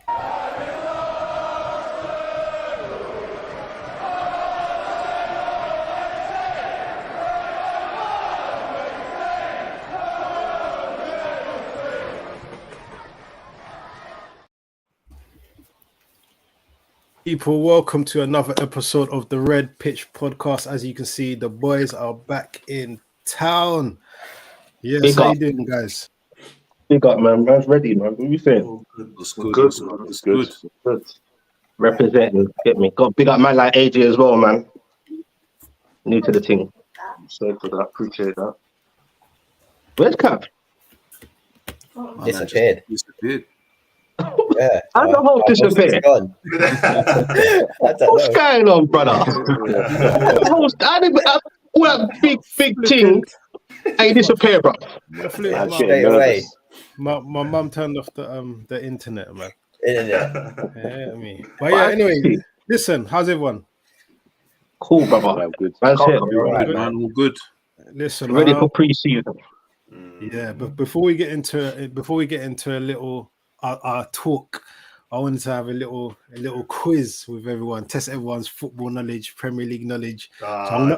People, welcome to another episode of the Red Pitch Podcast. As you can see, the boys are back in town. Yes, how you doing, guys? Big up, man. Man's ready, man. What you saying? Oh, good. It's good. Representing, get me. Got big up man like AJ as well, man. New to the team. So for that, appreciate that. Where's Cap? Disappeared. Yeah. How the whole disappeared? What's going on, brother? All that big thing ain't disappear, bro. Straight away. My mum turned off the internet, man. Yeah. Yeah, me. But yeah, anyway, listen, how's everyone? Cool, brother. Yeah, good. Man's here. Right, Man, all good. Listen, Ready for pre-season. yeah, but before we get into a little our talk, I wanted to have a little quiz with everyone, test everyone's football knowledge, Premier League knowledge. I'm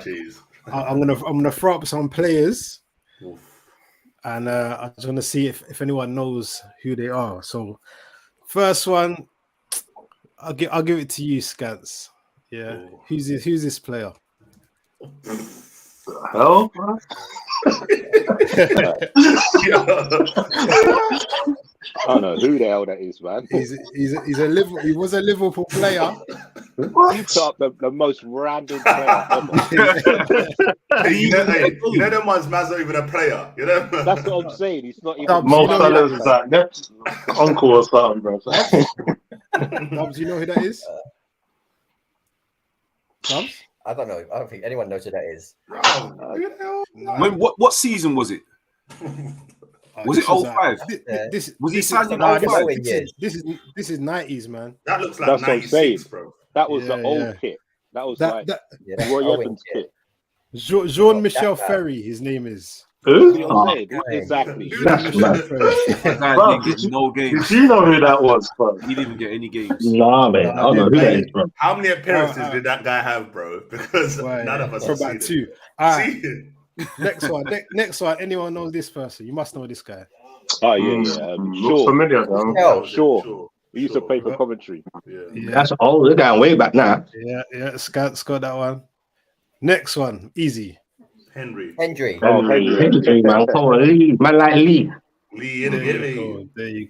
gonna throw up some players, and I just want to see if anyone knows who they are. So, first one, I'll give it to you, Scans. Yeah, who's this player? Hell, I don't know who the hell that is, man. He was a Liverpool player. You put up the most random player ever. you know them ones, man's not even a player. You know? That's what I'm saying. He's not even. most fellas is like next uncle or something, bro. Dubs, you know who that is? Dubs? I don't know. I don't think anyone knows who that is. What season was it? Was it 05? Was he signed in 05? This is 90s, man. That looks like That's what I'm 96, bro. That was the old kit. That was Roy Evans kit. Jean-Michel Ferry, his name is. Who? Exactly. No games. Did you know who that was, bro? He didn't even get any games. Nah, man. I don't know who that is, bro. How many appearances did that guy have, bro? Because none of us for have about seen 2. All right. it. Next one. Anyone knows this person? You must know this guy. Oh yeah. Looks Sure. familiar, man. Sure. We used to play for Coventry. Yeah. That's all. They're going way back now. Yeah. Scott that one. Next one, easy. Hendry, Henry, man. Come on, Lee. Man like Lee. There you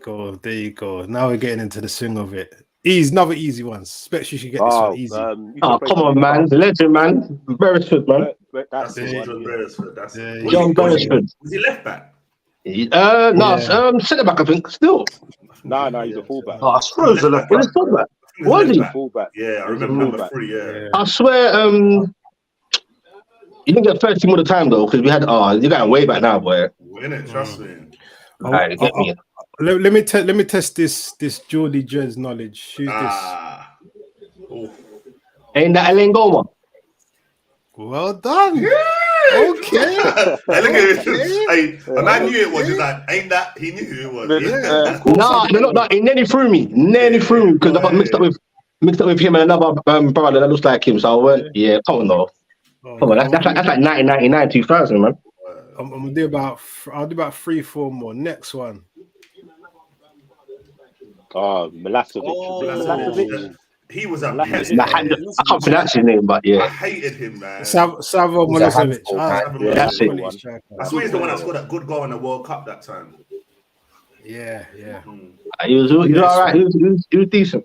go. Now we're getting into the swing of it. Another easy one. Expect you should get this one easy. Come on, man. Legend, man. Beresford, man. That's John Beresford. That's John Beresford. Was he left back? Centre back, I think. Still. No, he's a fullback. I swear it was a left back. Was he? Fullback. Yeah, I remember number 3. Yeah. I swear, you didn't get first team all the time though, because we had. You're going way back now, boy. Innit? Trust me. Alright, get me. Let me test this Geordie Jez knowledge. Who's Oh. Ain't that Elaine Goma? this? Well done. Okay. Hey, look at this. Hey, a man knew it was. He's like, ain't that? He knew who it was. Yeah. No, he nearly threw me. Because I got mixed up with him and another brother that looks like him. So I went, come on, though. Come on, that's like 1999, 2000, man. I'm gonna do about 3-4 more. Next one. Milosevic. He was a pest. I can't pronounce his name, but I hated him, man. Savo Milosevic. That's it. I swear he's the one that scored that good goal in the World Cup that time. Yeah. He was all right. He was decent.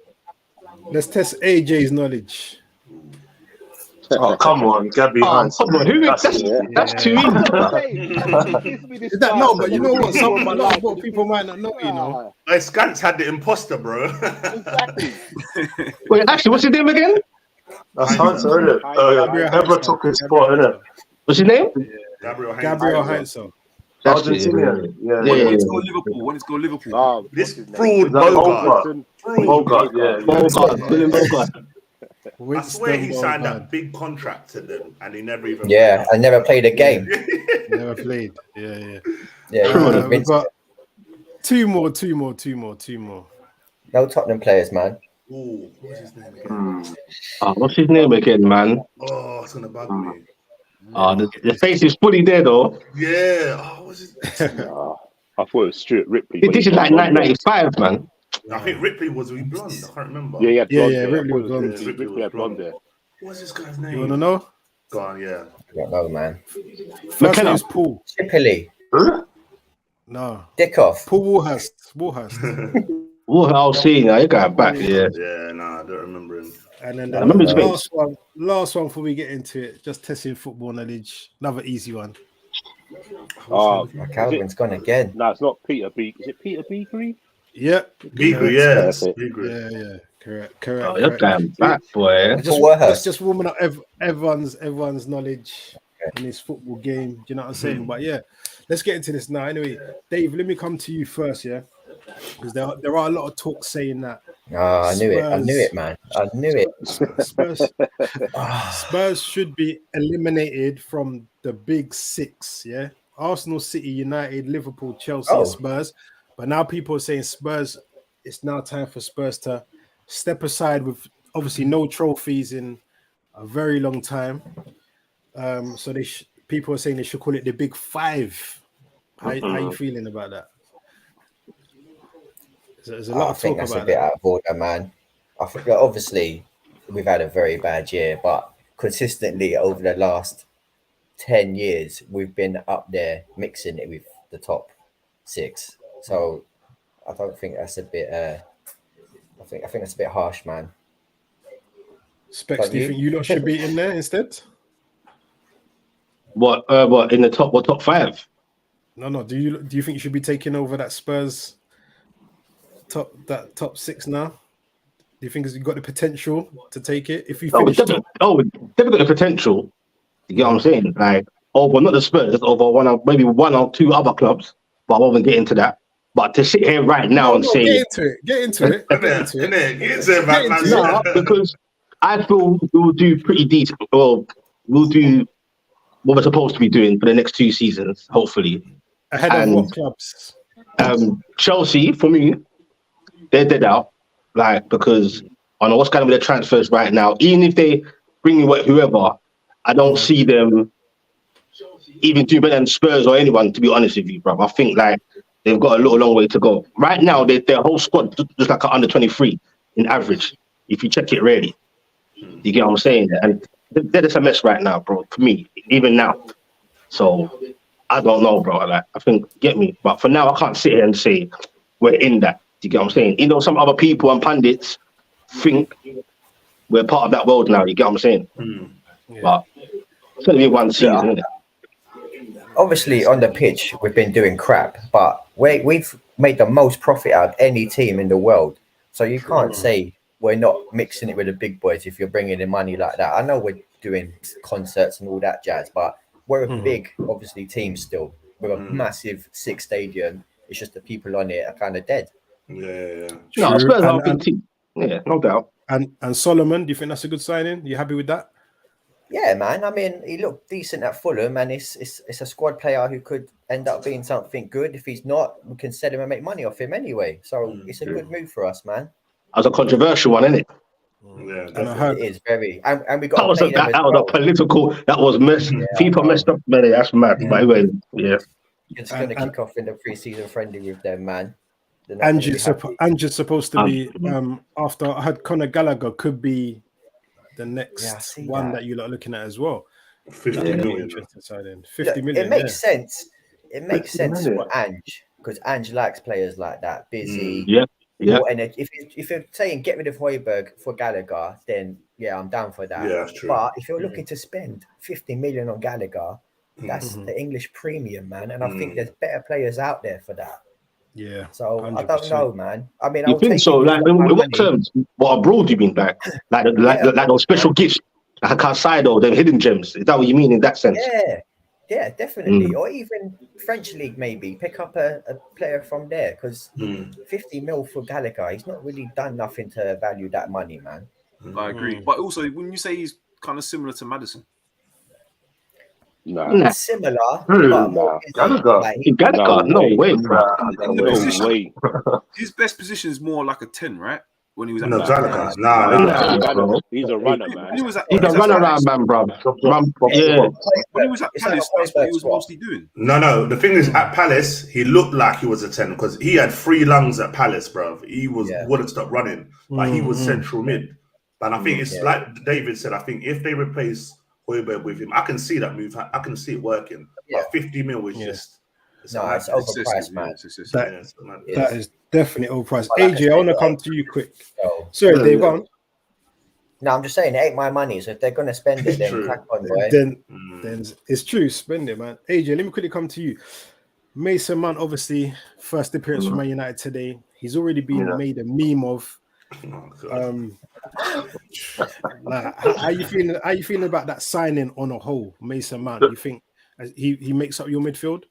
Let's test AJ's knowledge. Oh, come on, Gabby Hines. Come on, that's too easy. Is that no? But you know what? Some what people might not know. You know. Hey, Scants had the imposter, bro. Exactly. Wait, actually, what's his name again? That's Hines, isn't it? Ebra took his spot, innit? What's his name? Gabriel Heinz. Argentinian. Yeah. When it's go Liverpool. This fraud Bogart. William Bogart. I swear he signed that big contract to them and he never even I never played a game. Never played. Yeah. Yeah, We've got two more. No Tottenham players, man. Ooh, what's his name again? What's his name again, man? Oh, it's gonna bug me. The face is fully there though. Yeah. Oh, what's his? Nah, I thought it was Stuart Ripley. This is like 1995, man. I think Ripley was blonde. I can't remember. Yeah, he had blonde hair. Ripley was blonde. Ripley had blonde hair. What's this guy's name? You wanna know? Go on, yeah. I don't know, man. First name's Paul. Tripoli. No. Dickoff. Paul Warhurst. What I'll see now, you got back, yeah. Yeah, nah, I don't remember him. And then I remember his last one before we get into it, just testing football knowledge. Another easy one. Calvin's gone again. No, it's not Peter Beak. Is it Peter Beakery? Yeah. Beaker, yeah. Yeah. Correct. Oh, you're going back, boy. Just warming up everyone's knowledge in this football game. Do you know what I'm saying? But yeah, let's get into this now. Anyway, Dave, let me come to you first, yeah, because there are a lot of talk saying that. I knew it, man. I knew it. Spurs should be eliminated from the big six, yeah. Arsenal, City, United, Liverpool, Chelsea, Spurs. But now people are saying Spurs. It's now time for Spurs to step aside with obviously no trophies in a very long time. So people are saying they should call it the Big Five. How you feeling about that? There's a lot of talk about that. I think that's a bit out of order, man. I think obviously we've had a very bad year, but consistently over the last 10 years, we've been up there mixing it with the top six. So I don't think that's a bit. I think that's a bit harsh, man. Specs, do you think you lot should be in there instead? What in the top five? No. Do you think you should be taking over that Spurs top six now? Do you think you've got the potential to take it if you finish? Definitely got the potential. You get what I'm saying? Like, not the Spurs, over maybe one or two other clubs, but I won't get into that. But to sit here right now and say, get into it. No, because I feel we'll do pretty decent. Well, we'll do what we're supposed to be doing for the next 2 seasons, hopefully. Ahead of what clubs? Chelsea, for me, they're dead out. Like, because I know what's going on with their transfers right now. Even if they bring in whoever, I don't see them even doing better than Spurs or anyone, to be honest with you, bro. I think like they've got a long way to go. Right now, their whole squad just like under 23 in average, if you check it really. You get what I'm saying? And they're just a mess right now, bro, for me, even now. So I don't know, bro. Like, I think, get me. But for now, I can't sit here and say we're in that. You get what I'm saying? You know, some other people and pundits think we're part of that world now. You get what I'm saying? Yeah. But it's going to be one season, isn't it? Obviously, on the pitch, we've been doing crap, but we've made the most profit out of any team in the world. So you can't say we're not mixing it with the big boys if you're bringing in money like that. I know we're doing concerts and all that jazz, but we're a big, obviously, team still. We're a massive 6 stadium. It's just the people on it are kind of dead. Yeah. No, Spurs are a big team. Yeah, no doubt. And Solomon, do you think that's a good signing? You happy with that? Yeah, man. I mean, he looked decent at Fulham, and it's a squad player who could end up being something good. If he's not, we can sell him and make money off him anyway. So it's a good move for us, man. That was a controversial one, isn't it? Yeah, and I heard it is very. And we got that was a political. That was mess. FIFA messed up, man. That's mad. By the way, yeah. It's going to kick off in the pre-season friendly with them, man. Andrew's supposed to be after I had Conor Gallagher could be the next one that you're looking at as well. 50 million. 50 million. It makes sense. It makes sense for Ange because Ange likes players like that, busy. Yeah. And if you're saying get rid of Højbjerg for Gallagher, then yeah, I'm down for that. Yeah, that's true. But if you're looking to spend 50 million on Gallagher, that's the English premium, man. And I think there's better players out there for that. Yeah. So 100%. I don't know, man. I mean, you think so? Like, in what terms? What abroad you mean back? Like those special gifts, like Caicedo, them hidden gems. Is that what you mean in that sense? Yeah, definitely. Or even French league, maybe pick up a player from there because 50 mil for Gallagher, he's not really done nothing to value that money, man. I agree. But also, when you say he's kind of similar to Maddison, Nah. Similar, Who? but more Gallagher. like, Gallagher, no way, bro. In the No position, way. his best position is more like a 10, right? When he was at No, Crystal Gallagher. Palace. No. He's a runner, When man. he was at, He's when a he was at runaround Palace, man, bro. yeah. when he was at It's like Palace, that's what he was Højbjerg's mostly doing. No. The thing is, at Palace, he looked like he was a 10 because he had 3 lungs at Palace, bro. He wouldn't stop running. Like he was central mid. And I think it's like David said, I think if they replace Højbjerg with him, I can see that move. I can see it working. Yeah. But 50 mil is just... No, it's overpriced, man. That is definitely overpriced. But like AJ, I want to come to you quick. Sorry, Dave, go on. No, I'm just saying it ain't my money. So if they're gonna spend it, then True. crack on, boy. Then it's true. Spend it, man. AJ, let me quickly come to you. Mason Mount, obviously, first appearance for Man United today. He's already been made a meme of. Like, how you feeling? How you feeling about that signing on a whole, Mason Mount? You think he makes up your midfield?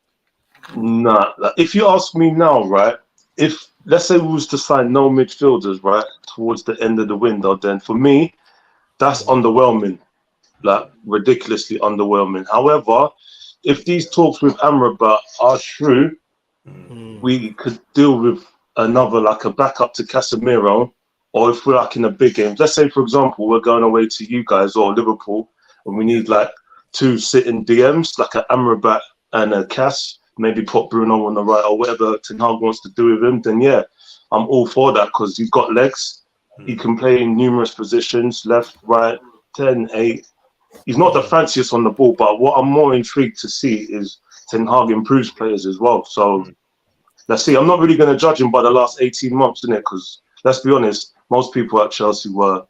Nah, if you ask me now, right? If let's say we was to sign no midfielders, right, towards the end of the window, then for me, that's underwhelming, like ridiculously underwhelming. However, if these talks with Amrabat are true, we could deal with another like a backup to Casemiro, or if we're like in a big game. Let's say, for example, we're going away to you guys or Liverpool, and we need like 2 sitting DMs, like an Amrabat and a Cass. Maybe put Bruno on the right or whatever Ten Hag wants to do with him, then yeah, I'm all for that because he's got legs. He can play in numerous positions, left, right, 10, 8. He's not the fanciest on the ball, but what I'm more intrigued to see is Ten Hag improves players as well. So let's see. I'm not really going to judge him by the last 18 months, innit? Because let's be honest, most people at Chelsea were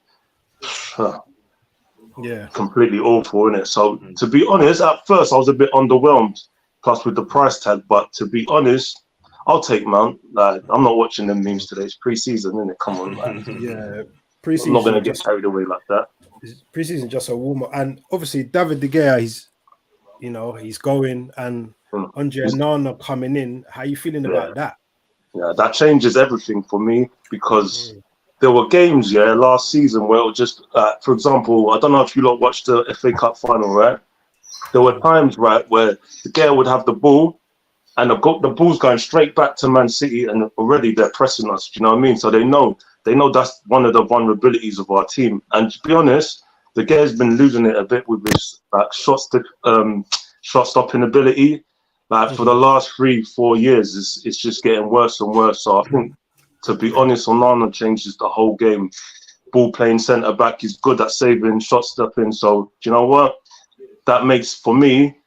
completely awful, innit? So to be honest, at first I was a bit underwhelmed. Plus with the price tag, but to be honest, I'll take Mount. Like, I'm not watching them memes today. It's pre-season, isn't it? Come on, man. Pre-season. I'm not going to get carried away like that. Pre-season just a warm up, and obviously David De Gea, he's going, and Andre Onana coming in. How you feeling about that? Yeah, that changes everything for me because there were games, last season where it was just, for example, I don't know if you lot watched the FA Cup final, right? There were times, right, where De Gea would have the ball and the ball's going straight back to Man City and already they're pressing us, do you know what I mean? So they know that's one of the vulnerabilities of our team. And to be honest, De Gea's been losing it a bit with his like shot stopping ability. Like for the last 3-4 years, it's just getting worse and worse. So I think, to be honest, Onana changes the whole game. Ball playing centre back, he's good at saving, shot stepping. So do you know what? That makes, for me,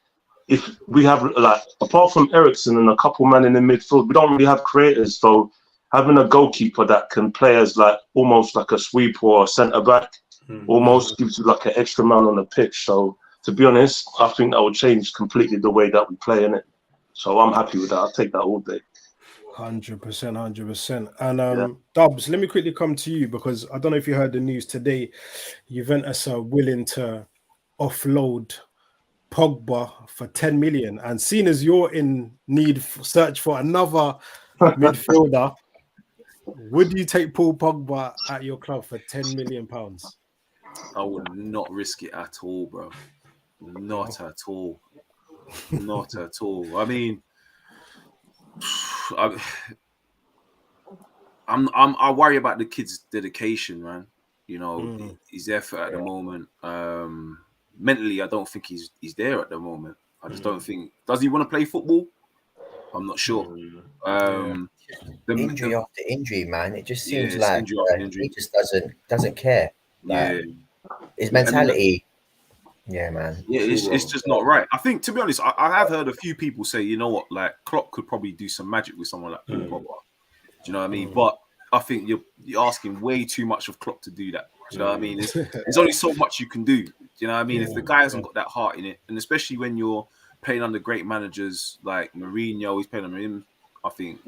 if we have, like, apart from Eriksen and a couple men in the midfield, we don't really have creators. So having a goalkeeper that can play as like almost like a sweeper or a centre back almost gives you like an extra man on the pitch. So to be honest, I think that would change completely the way that we play in it. So I'm happy with that. I'll take that all day. 100%. And Dubs, let me quickly come to you because I don't know if you heard the news today. Juventus are willing to offload Pogba for 10 million, and seeing as you're in need search for another midfielder, would you take Paul Pogba at your club for 10 million pounds? I would not risk it at all, bro. Not at all. Not at all. I mean, I worry about the kid's dedication, man. You know, his effort at the moment. Mentally, I don't think he's there at the moment. I just don't think. Does he want to play football? I'm not sure. Injury after injury, man. It just seems like he just doesn't care. Like, his mentality. Yeah, man. Yeah, it's just not right. I think, to be honest, I have heard a few people say, you know what, like Klopp could probably do some magic with someone like Paul Pogba. Do you know what I mean? But I think you're asking way too much of Klopp to do that. Do you know what I mean? There's only so much you can do. Do you know what I mean? If the guy hasn't got that heart in it, and especially when you're playing under great managers like Mourinho, he's playing under him. I think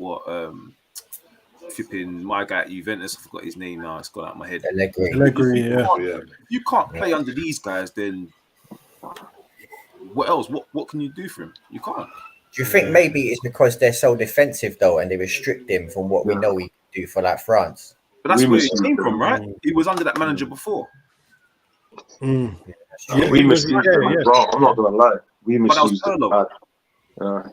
flipping my guy at Juventus, I forgot his name now. It's gone out of my head. Allegri, If you can't play under these guys, then what else? What can you do for him? You can't. Do you think maybe it's because they're so defensive though, and they restrict him from what we know he can do for like France? But that's where he came from, right? He was under that manager before. We mislead them as well. I'm not gonna lie. We But that was misused it. Pirlo.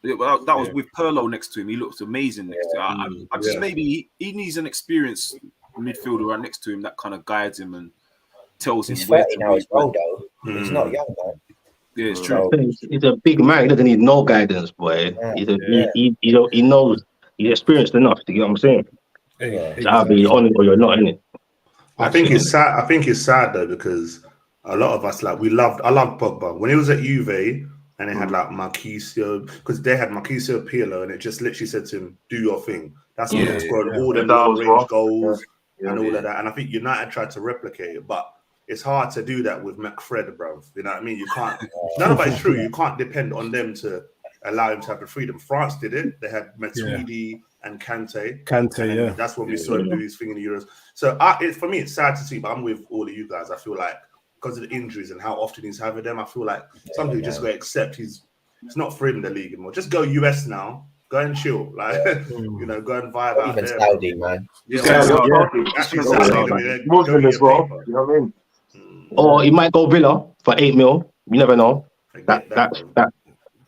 Yeah. Well, that was with Pirlo next to him. He looked amazing next to him. I just maybe he needs an experienced midfielder right next to him that kind of guides him and tells him He's where 30 to now be. as well, though. He's not young, man. Yeah, it's true. He's a big man. He doesn't need no guidance, boy. He knows. He's experienced enough to get what I'm saying. Hey, So I'll be on it or you're not in it. I think it's sad. I think it's sad though because a lot of us I loved Pogba when he was at Juve and they had like Marquisio because they had Marquisio Pirlo and it just literally said to him, "Do your thing." That's when he scored all the long-range goals and all of that. And I think United tried to replicate it, but it's hard to do that with McFred, bro. You know what I mean? You can't. None of it's true. You can't depend on them to allow him to have the freedom. France did it. They had Matuidi and Kante. Kante, That's when we saw him do his thing in the Euros. So for me, it's sad to see, but I'm with all of you guys. I feel like because of the injuries and how often he's having them, I feel like some people just got to accept it's not for him in the league anymore. Just go US now. Go and chill. Like, go and vibe out Even there. Saudi, man. Actually, Muslim as well. You know what I mean? Or he might go Villa for 8 mil. You never know. That.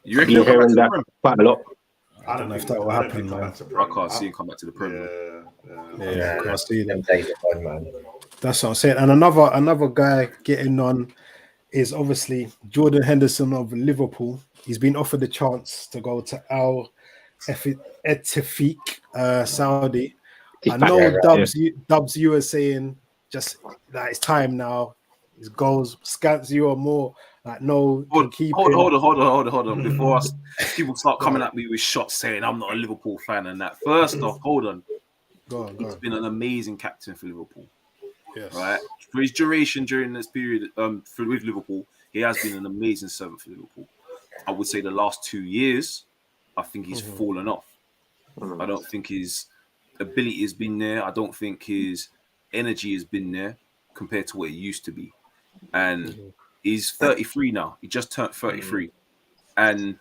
You reckon You're he'll come hearing back to that the Prem? quite a lot. I don't know if that will happen, man. I can't see him come back to the Prem. Yeah, I can't see Them that. days are gone, man. That's what I'm saying. And another guy getting on is obviously Jordan Henderson of Liverpool. He's been offered the chance to go to Al Ettifaq, Saudi. I know Dubs, you were saying just that it's time now. His goals, scants you or more. Like no, hold on. Before people start coming at me with shots saying I'm not a Liverpool fan and that. First off, hold on. He's been an amazing captain for Liverpool. Yes. Right? For his duration during this period with Liverpool, he has been an amazing servant for Liverpool. I would say the last 2 years, I think he's fallen off. I don't think his ability has been there. I don't think his energy has been there compared to what it used to be. And he's 33 now. He just turned 33. And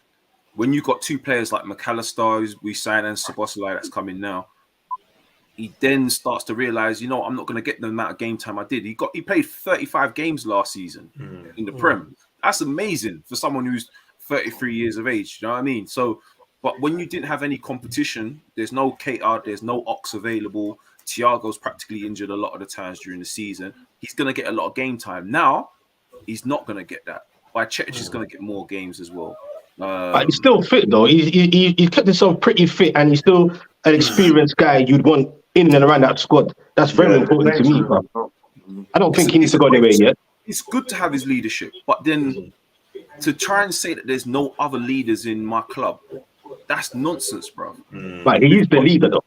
when you got two players like McAllister, who's we signed, and Szoboszlai that's coming now, he then starts to realize, I'm not going to get the amount of game time I did. He played 35 games last season in the Prem. That's amazing for someone who's 33 years of age. You know what I mean? So, but when you didn't have any competition, there's no Keita, there's no Ox available. Thiago's practically injured a lot of the times during the season. He's going to get a lot of game time. Now, he's not going to get that. Bajcetic is going to get more games as well. But he's still fit, though. He kept himself pretty fit, and he's still an experienced guy you'd want in and around that squad. That's very important to me, bro. I don't think he needs to go anywhere yet. It's good to have his leadership, but then to try and say that there's no other leaders in my club, that's nonsense, bro. But he is the leader, though.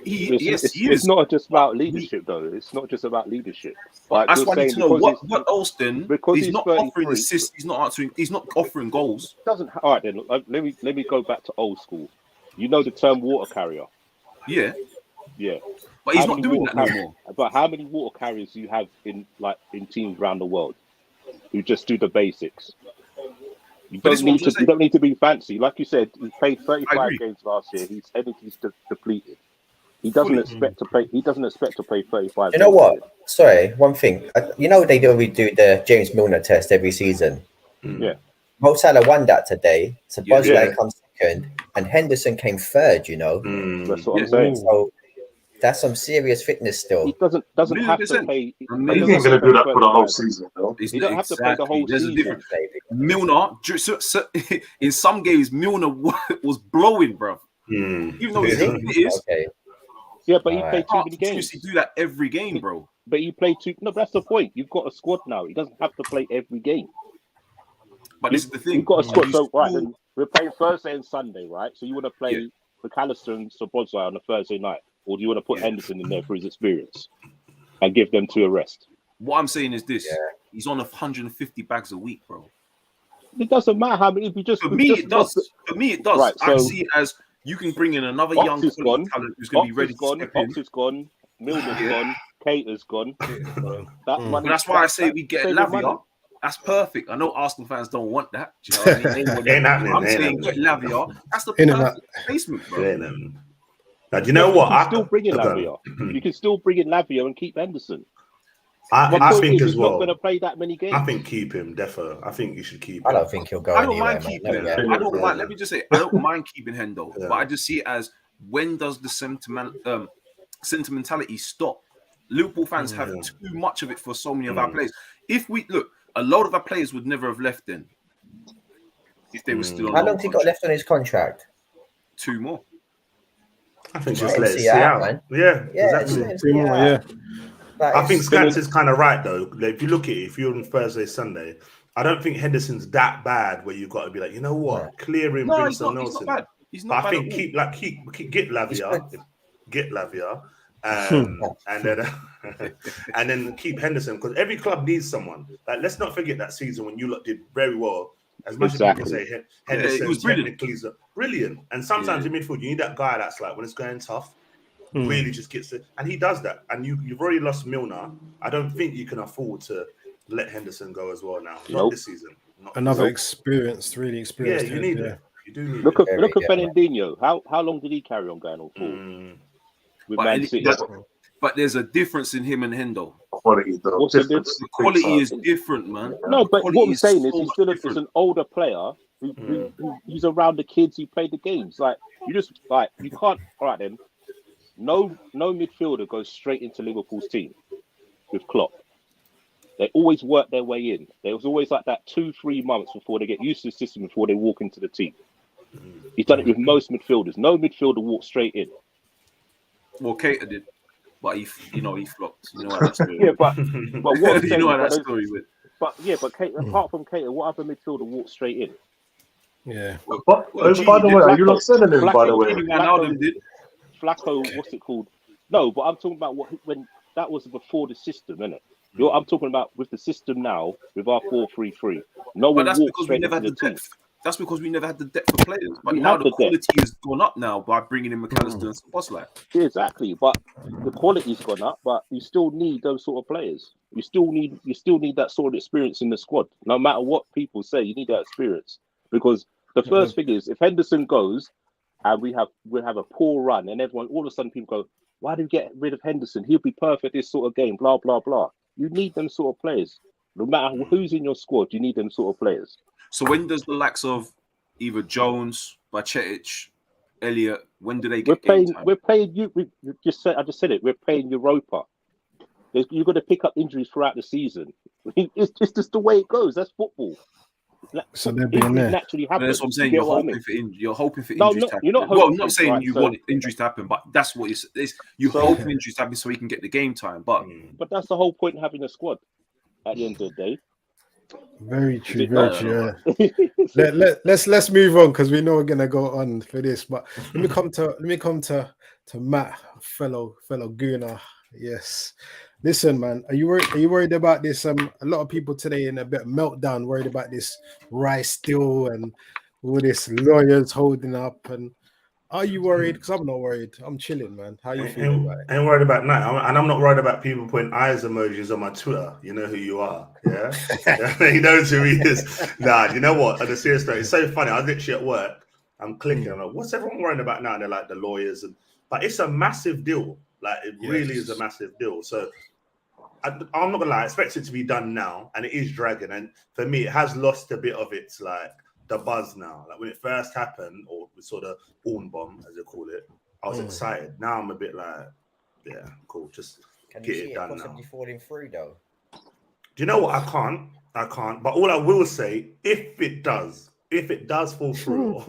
It's not just about leadership, though. It's not just about leadership. Like that's why I need to know what Alston. Because he's not offering assists. He's not answering. He's not offering goals. All right, then let me go back to old school. You know the term water carrier. Yeah. But he's not doing that anymore. But how many water carriers do you have in teams around the world who just do the basics? You don't need to be fancy. Like you said, he played 35 games last year. His energy's depleted. He doesn't expect to play. He doesn't expect to play 35. You know what? Sorry, one thing. They do the James Milner test every season. Yeah. Mo Salah won that today. So Szoboszlai comes second, and Henderson came third. That's what I'm saying. So that's some serious fitness still. He doesn't have to play. He's not going to do that for the whole season, though. He don't have to play the whole season. Milner, in some games, Milner was blowing, bro. Even though it is. Okay. Yeah, but he played too many games. You do that every game, bro. But you play too. No, that's the point. You've got a squad now. He doesn't have to play every game. But this is the thing. You've got a squad. So right, then we're playing Thursday and Sunday, right? So you want to play McAllister and Szoboszlai on a Thursday night, or do you want to put Henderson in there for his experience and give them 2 a rest? What I'm saying is this: he's on 150 bags a week, bro. It doesn't matter how many. For me, it does. Right, so I see it as you can bring in another young talent who's going to be ready to step in. Ox is gone. Milner's gone. Keita's gone. That's why I say we get Lavia. That's perfect. I know Arsenal fans don't want that. Do you know what I mean? Ain't happening. I'm saying get Lavia. That's the perfect replacement, bro. Now, do you know what? You can still bring in Lavia and keep Henderson. I think as he's not well. going to play that many games. I think keep him, defo. I think you should keep him. I don't think he'll go I don't anywhere, mind man. keeping No him. way. I don't mind. Let me just say, I don't mind keeping Hendo, Yeah. but I just see it as when does the sentimentality stop? Liverpool fans have too much of it for so many of our players. If we look, a lot of our players would never have left then if they were still on. How long's he got left on his contract? 2 more. I think Right. just let it See see out, out. man. Yeah, Yeah, exactly. Yeah. Like, I think it's- Scats is kind of right though. Like, if you look at it, if you're on Thursday, Sunday, I don't think Henderson's that bad where you've got to be like, you know what, clear him, No, bring he's not, someone he's else not in. bad. He's But not I bad think at all. keep get Lavia, and then and then keep Henderson because every club needs someone. Like, let's not forget that season when you lot did very well. As much as people say Henderson he was brilliant. technically is brilliant, and sometimes in midfield you need that guy that's like when it's going tough, really just gets it, and he does that. And you've already lost Milner. I don't think you can afford to let Henderson go as well now. Not this season. Another experienced, really experienced. Yeah, you need it. You do need Look it. at Fernandinho. How long did he carry on going all forward with Man City? But there's a difference in him and Hendo. Quality, though. What's the difference? The quality is different, man. No, but Quality what I'm is saying is so he's much still different. an older player who he's around the kids who play the games. Like you just like you can't. All right then. No midfielder goes straight into Liverpool's team with Klopp. They always work their way in. There was always like that 2-3 months before they get used to the system before they walk into the team. He's done it with most midfielders. No midfielder walks straight in. Well, Keita did, but he flopped. You know how that story. Yeah, but what I'm you saying, know how that story went. But Keita, apart from Keita, what other midfielder walks straight in? Yeah. But, by the way, are you not selling him, by the way? Wijnaldum did. Flacco, what's it called? No, but I'm talking about when that was before the system, innit? I'm talking about with the system now, with our 4-3-3. No But one that's walks because we straight never into had the the team. depth. That's because we never had the depth of players. But We now have the the depth. quality has gone up now by bringing in McAllister and Szoboszlai. Yeah, exactly, but the quality's gone up. But you still need those sort of players. You still need that sort of experience in the squad. No matter what people say, you need that experience because the first thing is if Henderson goes and we'll have a poor run, and everyone all of a sudden people go, "Why do we get rid of Henderson? He'll be perfect this sort of game." Blah blah blah. You need them sort of players. No matter who's in your squad, you need them sort of players. So when does the likes of either Jones, Bacetic, Elliott, when do they get game time? We're playing. I just said it. We're playing Europa. You're going to pick up injuries throughout the season. It's just the way it goes. That's football. So they're being there. Naturally happen. That's what I'm saying. You You're get what I hoping mean? you're hoping for No, injuries no, to happen. you're not Well, hoping, I'm not saying right, you so- want injuries to happen, but that's what you're hoping injuries to happen so you can get the game time. But that's the whole point of having a squad. At the end of the day, Very true. it Very not? true. Yeah. Let's move on because we know we're gonna go on for this. But let me come to Matt, fellow Gooner. Yes. Listen, man, are you worried about this? A lot of people today in a bit of meltdown, worried about this Rice deal and all this lawyers holding up. And are you worried? Because I'm not worried. I'm chilling, man. How you feeling about it? Ain't worried about nothing, and I'm not worried about people putting eyes emojis on my Twitter. You know who you are, yeah. He knows who he is. Nah, you know what? On a serious note, it's so funny. I was literally at work. I'm clicking. I'm like, what's everyone worrying about now? And they're like the lawyers, but it's a massive deal. Like it really is a massive deal. So I'm not gonna lie. I expect it to be done now, and it is dragging. And for me, it has lost a bit of its like the buzz now. Like when it first happened, or sort of Horn bomb, as they call it, I was excited. Now I'm a bit like, yeah, cool. Just Can get you it see done it possibly now. falling through though? Do you know what? I can't. But all I will say, if it does fall through,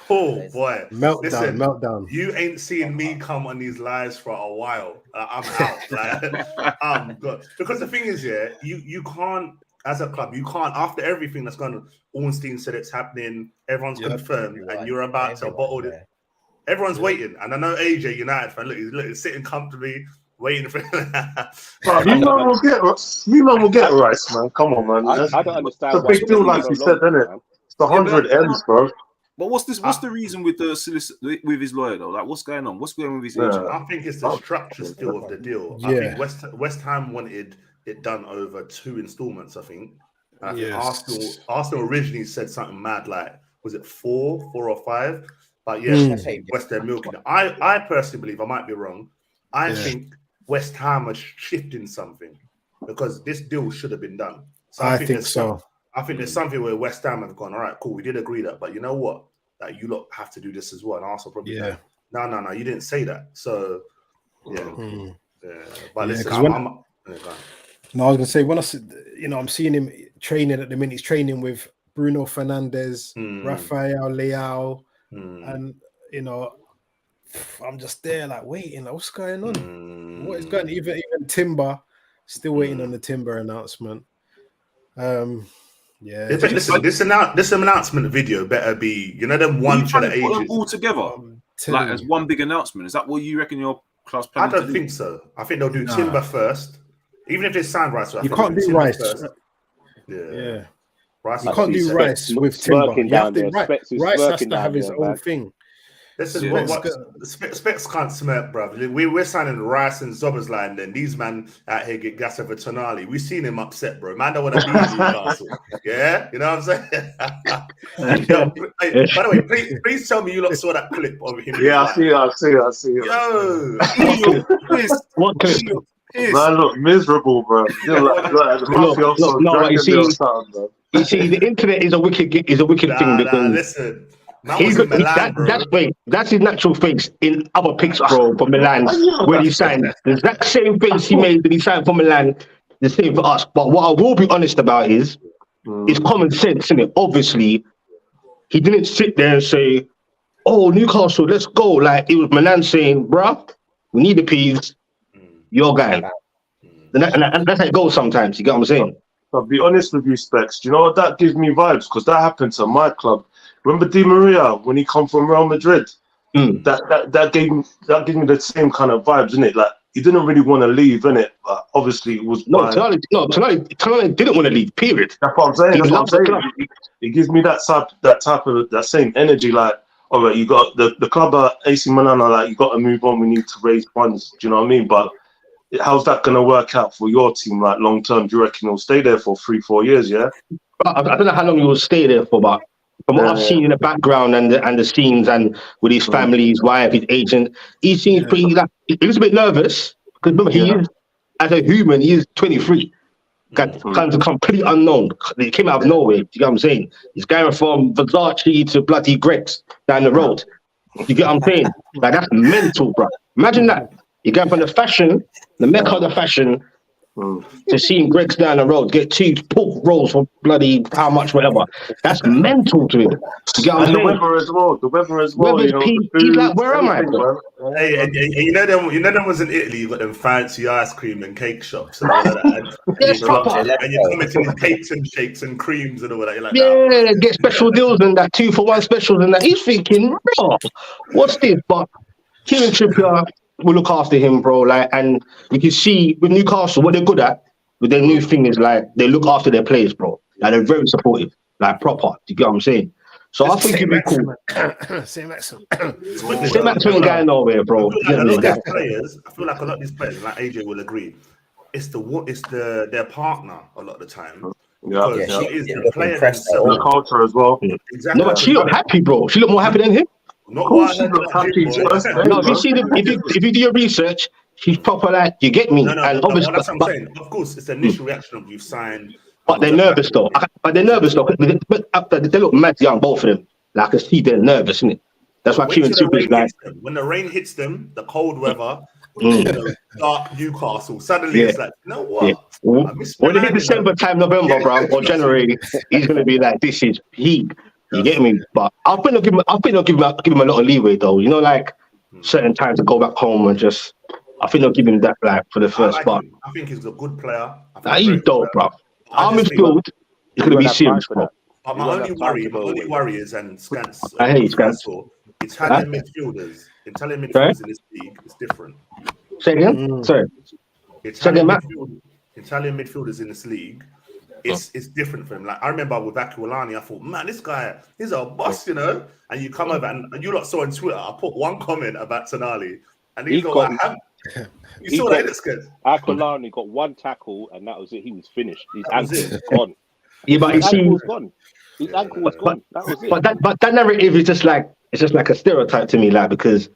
oh boy, Meltdown. You ain't seen me come on these lives for a while. I'm out. Like, I'm good. Because the thing is, yeah, you can't, as a club, you can't, after everything that's gone on, Ornstein said it's happening, everyone's confirmed, and you're about to bottle it. Everyone's waiting. And I know AJ, United fan, look, he's sitting comfortably, waiting for you man will get Rice, man. Come on, man. I don't understand. It's a big deal, like you said, isn't it? It's the 100 M's, bro. But what's the reason with with his lawyer though? Like, what's going on? What's going on with his agent? I think it's the structure still of the deal. Yeah. I think West Ham wanted it done over 2 installments. I think. Arsenal originally said something mad like, was it 4 or 5? But yeah, West Ham milking it. I personally believe, I might be wrong. I think West Ham are shifting something because this deal should have been done. So I think so. I think there's something where West Ham have gone, all right, cool, we did agree that, but you know what? That you lot have to do this as well. And Arsenal probably no, you didn't say that. So but listen, no, I was gonna say when I said, I'm seeing him training at the minute. He's training with Bruno Fernandes, Rafael Leao, and I'm just there like waiting. Like, what's going on? What is going on? Even Timber, still waiting on the Timber announcement. Listen, this announcement video better be, them one for the ages. All together, like as one big announcement. Is that what you reckon your class plan? I don't think so. I think they'll do Timber first, even if they sound Rice. You can't do Rice. Yeah. Rice. You can't do Rice with Timber. Rice has to have his own thing. Listen, Specs can't smirk, bruv. We're signing Rice and Zoboslai, and then these man out here get gas over Tonali. We've seen him upset, bro. Man don't want to be in Newcastle. Yeah? You know what I'm saying? By the way, please tell me you lot saw that clip of him. Yeah, I see it. Yo! What clip? Man, look miserable, bro. You see, the internet is a wicked thing because listen. That's his natural face in other pics, bro, for Milan when he signed. The exact same face he made when he signed for Milan, the same for us. But what I will be honest about is common sense, isn't it? Obviously, he didn't sit there and say, "Oh, Newcastle, let's go." Like it was Milan saying, "Bruh, we need the peas. Your guy." And that's how it goes sometimes. You get what I'm saying? I'll be honest with you, Specs. Do you know what that gives me vibes? Because that happened to my club. Remember Di Maria when he come from Real Madrid? That gave me the same kind of vibes, innit? Like he didn't really want to leave, innit? But obviously it was Tonali didn't want to leave. Period. That's what I'm saying. It gives me that same energy. Like, all right, you got the club at AC Milan. Like, you got to move on. We need to raise funds. Do you know what I mean? But how's that going to work out for your team, like long term? Do you reckon he'll stay there for 3-4 years? Yeah. I don't know how long he will stay there for, but from what I've seen in the background and the scenes and with his family, his wife, his agent, he seems pretty he looks a bit nervous because remember he is, as a human, he is 23. Kind of complete unknown. He came out of nowhere. You get what I'm saying? He's going from Versace to bloody Greggs down the road. You get what I'm saying? Like that's mental, bro. Imagine that. You're going from the mecca of the fashion, to seeing Greggs down the road get 2 pork rolls for bloody how much, whatever. That's mental to him. You get what I'm saying? The weather as well. He's like, where am I? Hey, and you know them was in Italy. You got them fancy ice cream and cake shops and all that. And you're commenting cakes and shakes and creams and all that. You're like, get special deals and that 2-for-1 specials and that. He's thinking, bro, what's this? But Kieran Trippier will look after him, bro. Like, and you can see with Newcastle, what they're good at with their new thing is like they look after their players, bro. Like they're very supportive, like proper. You get what I'm saying? So I think it'd be cool. Same accent. Same accent ain't going nowhere, bro. I feel like a lot of these players, like AJ will agree, it's their partner a lot of the time. The culture as well. Exactly. No, but she look happy, bro. She look more happy than him. Not what she look happy. No, if you do your research, she's proper like, you get me. No, and obviously, that's what I'm saying. Of course, it's the initial reaction of you've signed. But they're nervous though. But they look mad young, both of them. Like I can see they're nervous, isn't it? That's why Kieran Trippier is like. When the rain hits them, the cold weather, dark Newcastle, suddenly it's like, you know what? Yeah. When it hit December time, November, bro, or January, he's gonna be like, this is peak. You get me? But I think I'll give him a lot of leeway though. You know, like certain times to go back home and just. I think they'll give him that like for the first part. I think he's a good player. He's dope, bro. Our midfield is going to be serious, bro. But my only worry is, and Scans, I hate Scans. Italian midfielders in this league is different. Say again? Sorry. Italian midfielders in this league, it's different for him. Like I remember with Aquilani, I thought, man, this guy is a boss, you know. And you come over and you lot saw on Twitter, I put one comment about Tonali, and he got you saw that, Scans. Aquilani got one tackle, and that was it. He was finished. His ankle was gone. Yeah, but his ankle was gone. His ankle was gone. That was it. But that narrative is just like a stereotype to me, like because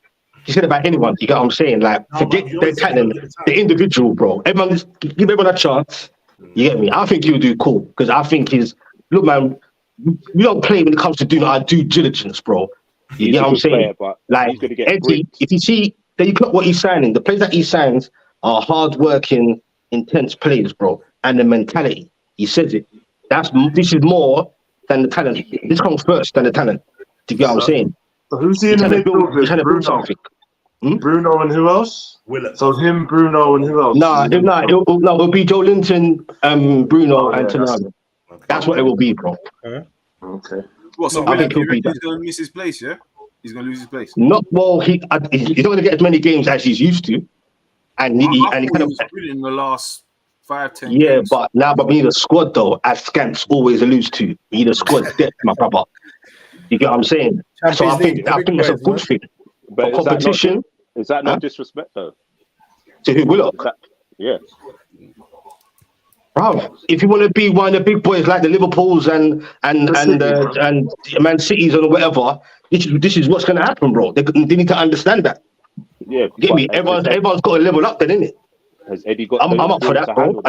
She said about anyone. You get what I'm saying? Like, No, forget but you their always say talent, look at the the individual, bro. Everyone, give everyone a chance. You get me? I think he'll do cool because I think look, man. We don't play when it comes to doing our due diligence, bro. You He's get a what I'm good saying? player, but Like he's going to get Eddie, bricks. if you see that you look what he's signing, the players that he signs are hard-working, intense players, bro. And the mentality, he says it. This is more than the talent. This comes first than the talent. Do you get what I'm saying? So who's he He's in the trying to midfield build, with? he's trying to build Bruno. something. Bruno and who else? Willett. So him, Bruno, and who else? It'll be Joe Linton, Bruno, and Tonali. That's what it will be, bro. Okay. What? So I Willem, think he'll you be reckon that. he's going to miss his place? Yeah, he's going to lose his place. Not well. He's not going to get as many games as he's used to, and I he thought kind he of was brilliant in the last 5-10 yeah. games. But we need a squad though, as Scamps always alludes to. We need a squad depth, my brother. You get what I'm saying? So I think that's a good thing But for competition. Is that not disrespect though? To who will Is that, yeah. Bro, if you want to be one of the big boys like the Liverpools and Man Cities and whatever, this is what's going to happen, bro. They need to understand that. Yeah. Get me? Everyone's got to level up, then, innit? Has Eddie got? I'm up for that, bro.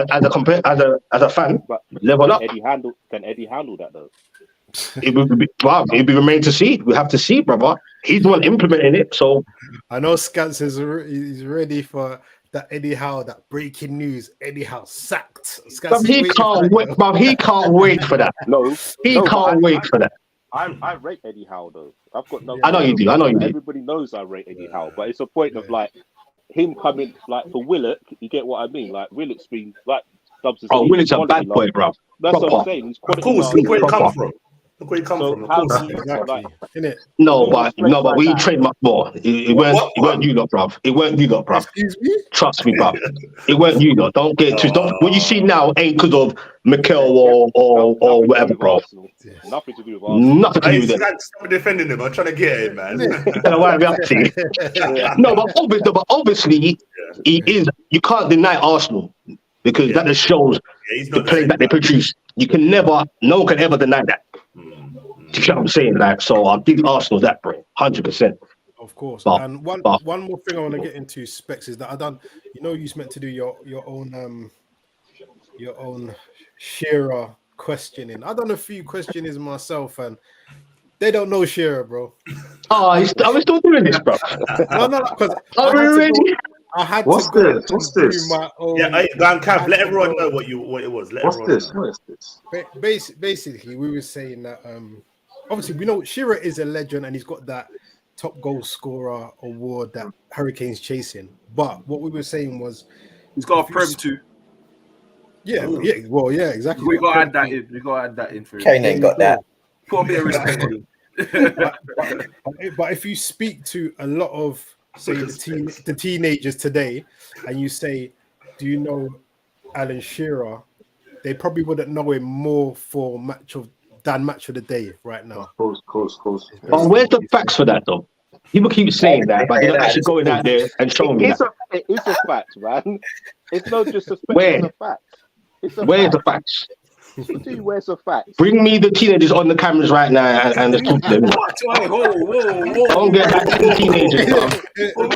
As a fan, But level up. Can Eddie handle that though? It will be remain to see. We have to see, brother. He's the one implementing it, so I know Scans is he's ready for that Eddie Howe, that breaking news. Eddie Howe sacked. but he can't wait. But he can't wait for that. No, He can't wait for that. I rate Eddie Howe though. I've got no. I know you do. I know you do. Everybody knows I rate Eddie Howe, but it's a point of like him coming like for Willock. You get what I mean? Like Willock's been like. Oh, Willock's a bad boy, bro. That's Proper. what I'm saying. He's Of course, look where it come from. Look where it come So from. Of how course. do you Exactly. like? Innit? No, but we train much more. It weren't you lot, bruv. It weren't you lot, bruv. Excuse me? Trust me, bruv. It weren't you lot. Don't get twisted. What you see now ain't because of Mikel or whatever, bro. Nothing to do with Arsenal. Nothing to do with it. Stop defending him. I'm trying to get him, man. Don't worry about it. No, but obviously, he is. You can't deny Arsenal because that just shows He's the not play that they produce. No one can ever deny that. Do you know what I'm saying? Like, so I'll give Arsenal that, bro. 100%. Of course. But- And one more thing I want to get into, Specs, is that I done. You know, you meant to do your own Shearer questioning. I done a few questionings myself, and they don't know Shearer, bro. Oh, are we still doing this, bro? No, because Are we really? I had What's to go this? What's through this? my own. Yeah, go on, Cav. Let everyone know what it was. What's this? What is this? Basically, we were saying that obviously we know Shearer is a legend and he's got that top goal scorer award that Hurricanes chasing. But what we were saying was He's got a Prem too. yeah, exactly. We got to add that in. We got to add that in for him. Kane ain't got that. Put a bit of respect on him. But if you speak to a lot of say the teenagers today, and you say, "Do you know Alan Shearer?" They probably wouldn't know him more for match of the day right now. Of course. But where's the facts for that, though? People keep saying that, but they're not actually going out there and showing me that. It is a fact, man. It's no disrespect. Where? It's a fact. It's a Where's fact. the facts? Where's the fact? Bring me the teenagers on the cameras right now and let's talk to them. Whoa. Don't get back to the teenagers, bro.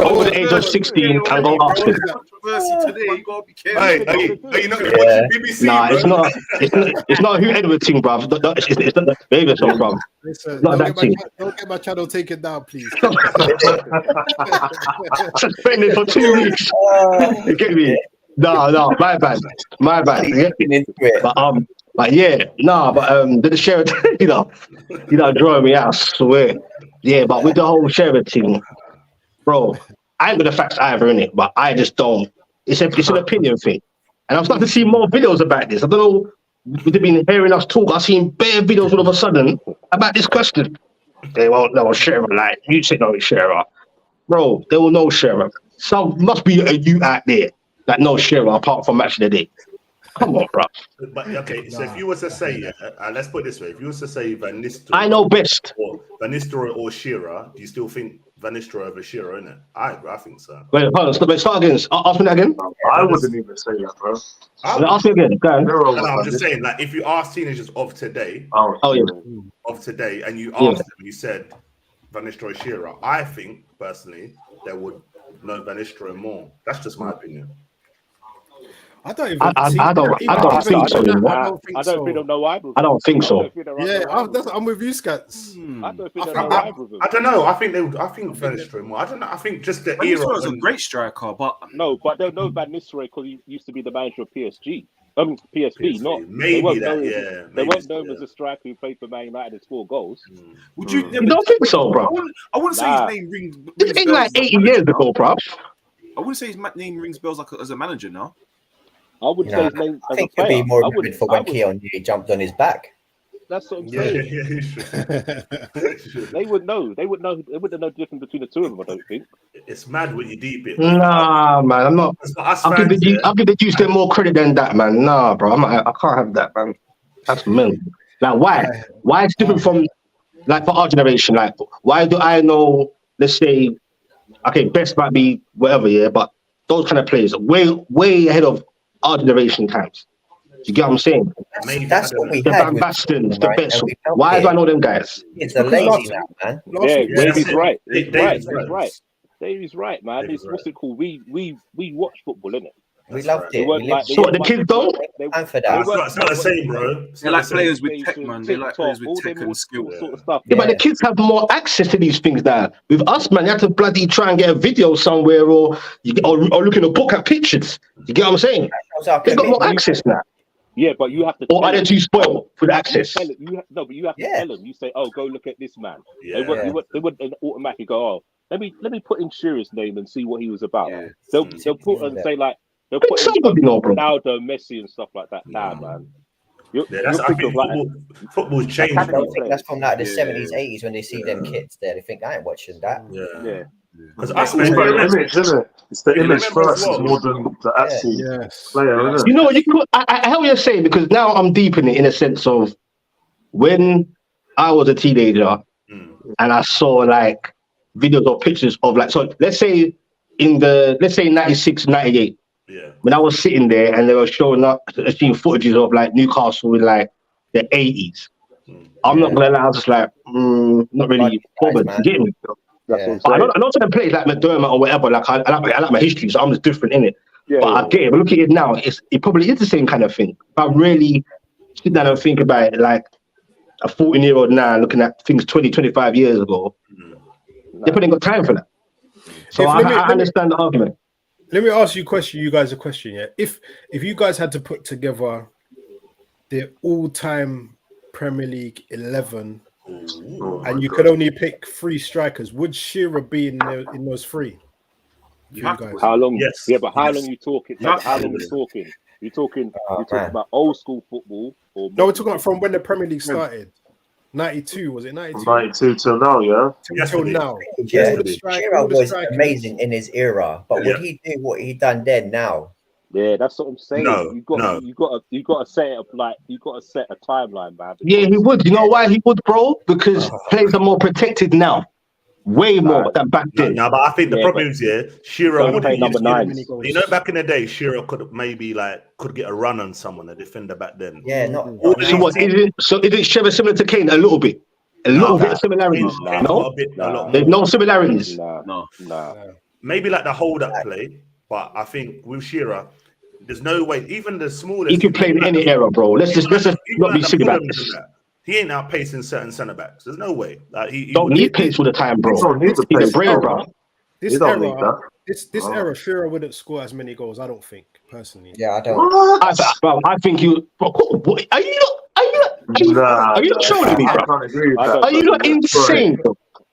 Over the age of 16 and go ask them. Controversy today. You got to be careful. Hey, are you not watching BBC? Nah, bro? it's not Hugh Edwards thing, bruv. It's not the baby song, bruv. Listen, Not that thing. don't get my channel taken down, please. Suspended for 2 weeks. You get me? No, my bad. You get me? Into it. But yeah, the Shearer, drawing me out, I swear. Yeah, but with the whole Shearer thing, bro, I ain't got the facts either, innit? But I just don't. It's an opinion thing. And I'm starting to see more videos about this. I don't know, they've been hearing us talk. I've seen bare videos all of a sudden about this question. They won't know Shearer, like, you say no Shearer. Bro, they will know Shearer. Some must be a you out there that knows Shearer apart from Match of the Day. Come on, bro. But okay, so if you was to say, let's put it this way: if you was to say Van Nistelrooy, I know best. or Van Nistelrooy or Shearer, do you still think Van Nistelrooy over Shearer, innit? I think so. Wait, hold on. Start again. Ask me that again. I wouldn't even say that, bro. Ask me again. Go on. No, I'm just saying, like, if you ask teenagers of today, Oh, yeah. and you asked them, you said Van Nistelrooy, Shearer. I think personally, they would know Van Nistelrooy more. That's just my opinion. I don't even. I don't think so. I don't think they'll know either. I don't think so. Yeah, I'm with you, Scats. I don't think they'll know either of them. I don't know. I think Van Nistelrooy more. I don't know. I think just the Van era. Nistelrooy was a great striker, but but they'll know Van Nistelrooy because he used to be the manager of PSV. PSV, not maybe they they won't know him as a striker who played for Man United and scored goals. would you? You don't think so, bro? I wouldn't say his name rings. This ain't like 80 years ago, bro. I wouldn't say his name rings bells like as a manager now. I would say his name. I think it'd be more remembered for when Keon jumped on his back. That's what I'm saying. They would know. They would know. They wouldn't know the difference between the two of them. I don't think. It's mad when you deep it. Nah, man, I'm not. I'll give the Juice them more credit than that, man. Nah, bro, I can't have that, man. That's mental. Like, why? Why it's different from like for our generation? Like, why do I know? Let's say, okay, best might be whatever, yeah, but those kind of players way ahead of our generation times. You get what I'm saying? That's what we the had. Van Basten, the best. And Why do I know them guys? It's a lazy now, man. Yeah, Davy's right. Davy's right. Davy's right, man. It's what's it called? We watch football, innit? We loved it. So what the kids don't? And for that. It's not the same, bro. They like players with tech, man. They like players with tech and skill. Sort of stuff. Yeah, but the kids have more access to these things now. With us, man, you have to bloody try and get a video somewhere or look in a book at pictures. You get what I'm saying? They've got more access now. Yeah, but you have to. Or are they too spoiled for the access? But you have to tell them. You say, "Oh, go look at this man." Yeah. They would automatically go, "Oh, let me put in Shearer's name and see what he was about." Yeah. They'll put and say like they'll But put somebody in know, bro. Ronaldo, Messi, and stuff like that. Nah, man. That's, I think football's changed. I don't think that's from like the 70s, 80s when they see them kids there. They think I ain't watching that. Yeah. Because It's the image, isn't it? It's the image first more than the actual player, isn't it? You know, I hear what you're saying because now I'm deep in it in a sense of when I was a teenager and I saw like videos or pictures of like, so let's say 96, 98. Yeah. When I was sitting there and they were showing up, seeing footages of like Newcastle in like the 80s. I'm not gonna lie, I was just like, not really bothered. You get me? That's I know some players like McDermott or whatever. Like I like my history, so I'm just different in it. Yeah, but I get it. But look at it now. It probably is the same kind of thing. But really sit down and think about it, like a 14-year-old now looking at things 20, 25 years ago. They probably ain't got time for that. So I understand the argument. Let me ask you guys a question. Yeah, if you guys had to put together the all-time Premier League 11. And you could only pick 3 strikers. Would Shearer be in those 3? How long? Yes. Yeah, but how long you talking? Yes. How long you talking? You talking about old school football or? No, we're talking about from when the Premier League started. 92, was it 92? 92 till now, yeah. Till now. Yeah, Shearer was amazing in his era, but would he do what he done then now? Yeah, that's what I'm saying. No, you got to set it up like you got to set a timeline, man. Yeah, he would. You know why he would, bro? Because players are more protected now, way more than back then. No, but I think the problem is, Shearer would play number 9. You know, back in the day, Shearer could maybe could get a run on someone, a defender back then. Yeah, not. So what is it? So is it Shearer similar to Kane? A little bit. A little bit of similarities. No, there's no similarities. No. Maybe like the hold-up play. But I think with Shearer, there's no way. Even the smallest. He can play in any era, bro. Let's just not be silly about this. He ain't outpacing certain centre backs. There's no way. He don't need pace all the time, bro. He's a brain, bro. This era, Shearer wouldn't score as many goals. I don't think personally. Yeah, I don't. I think you. Are you not trolling me, bro? Are you not insane?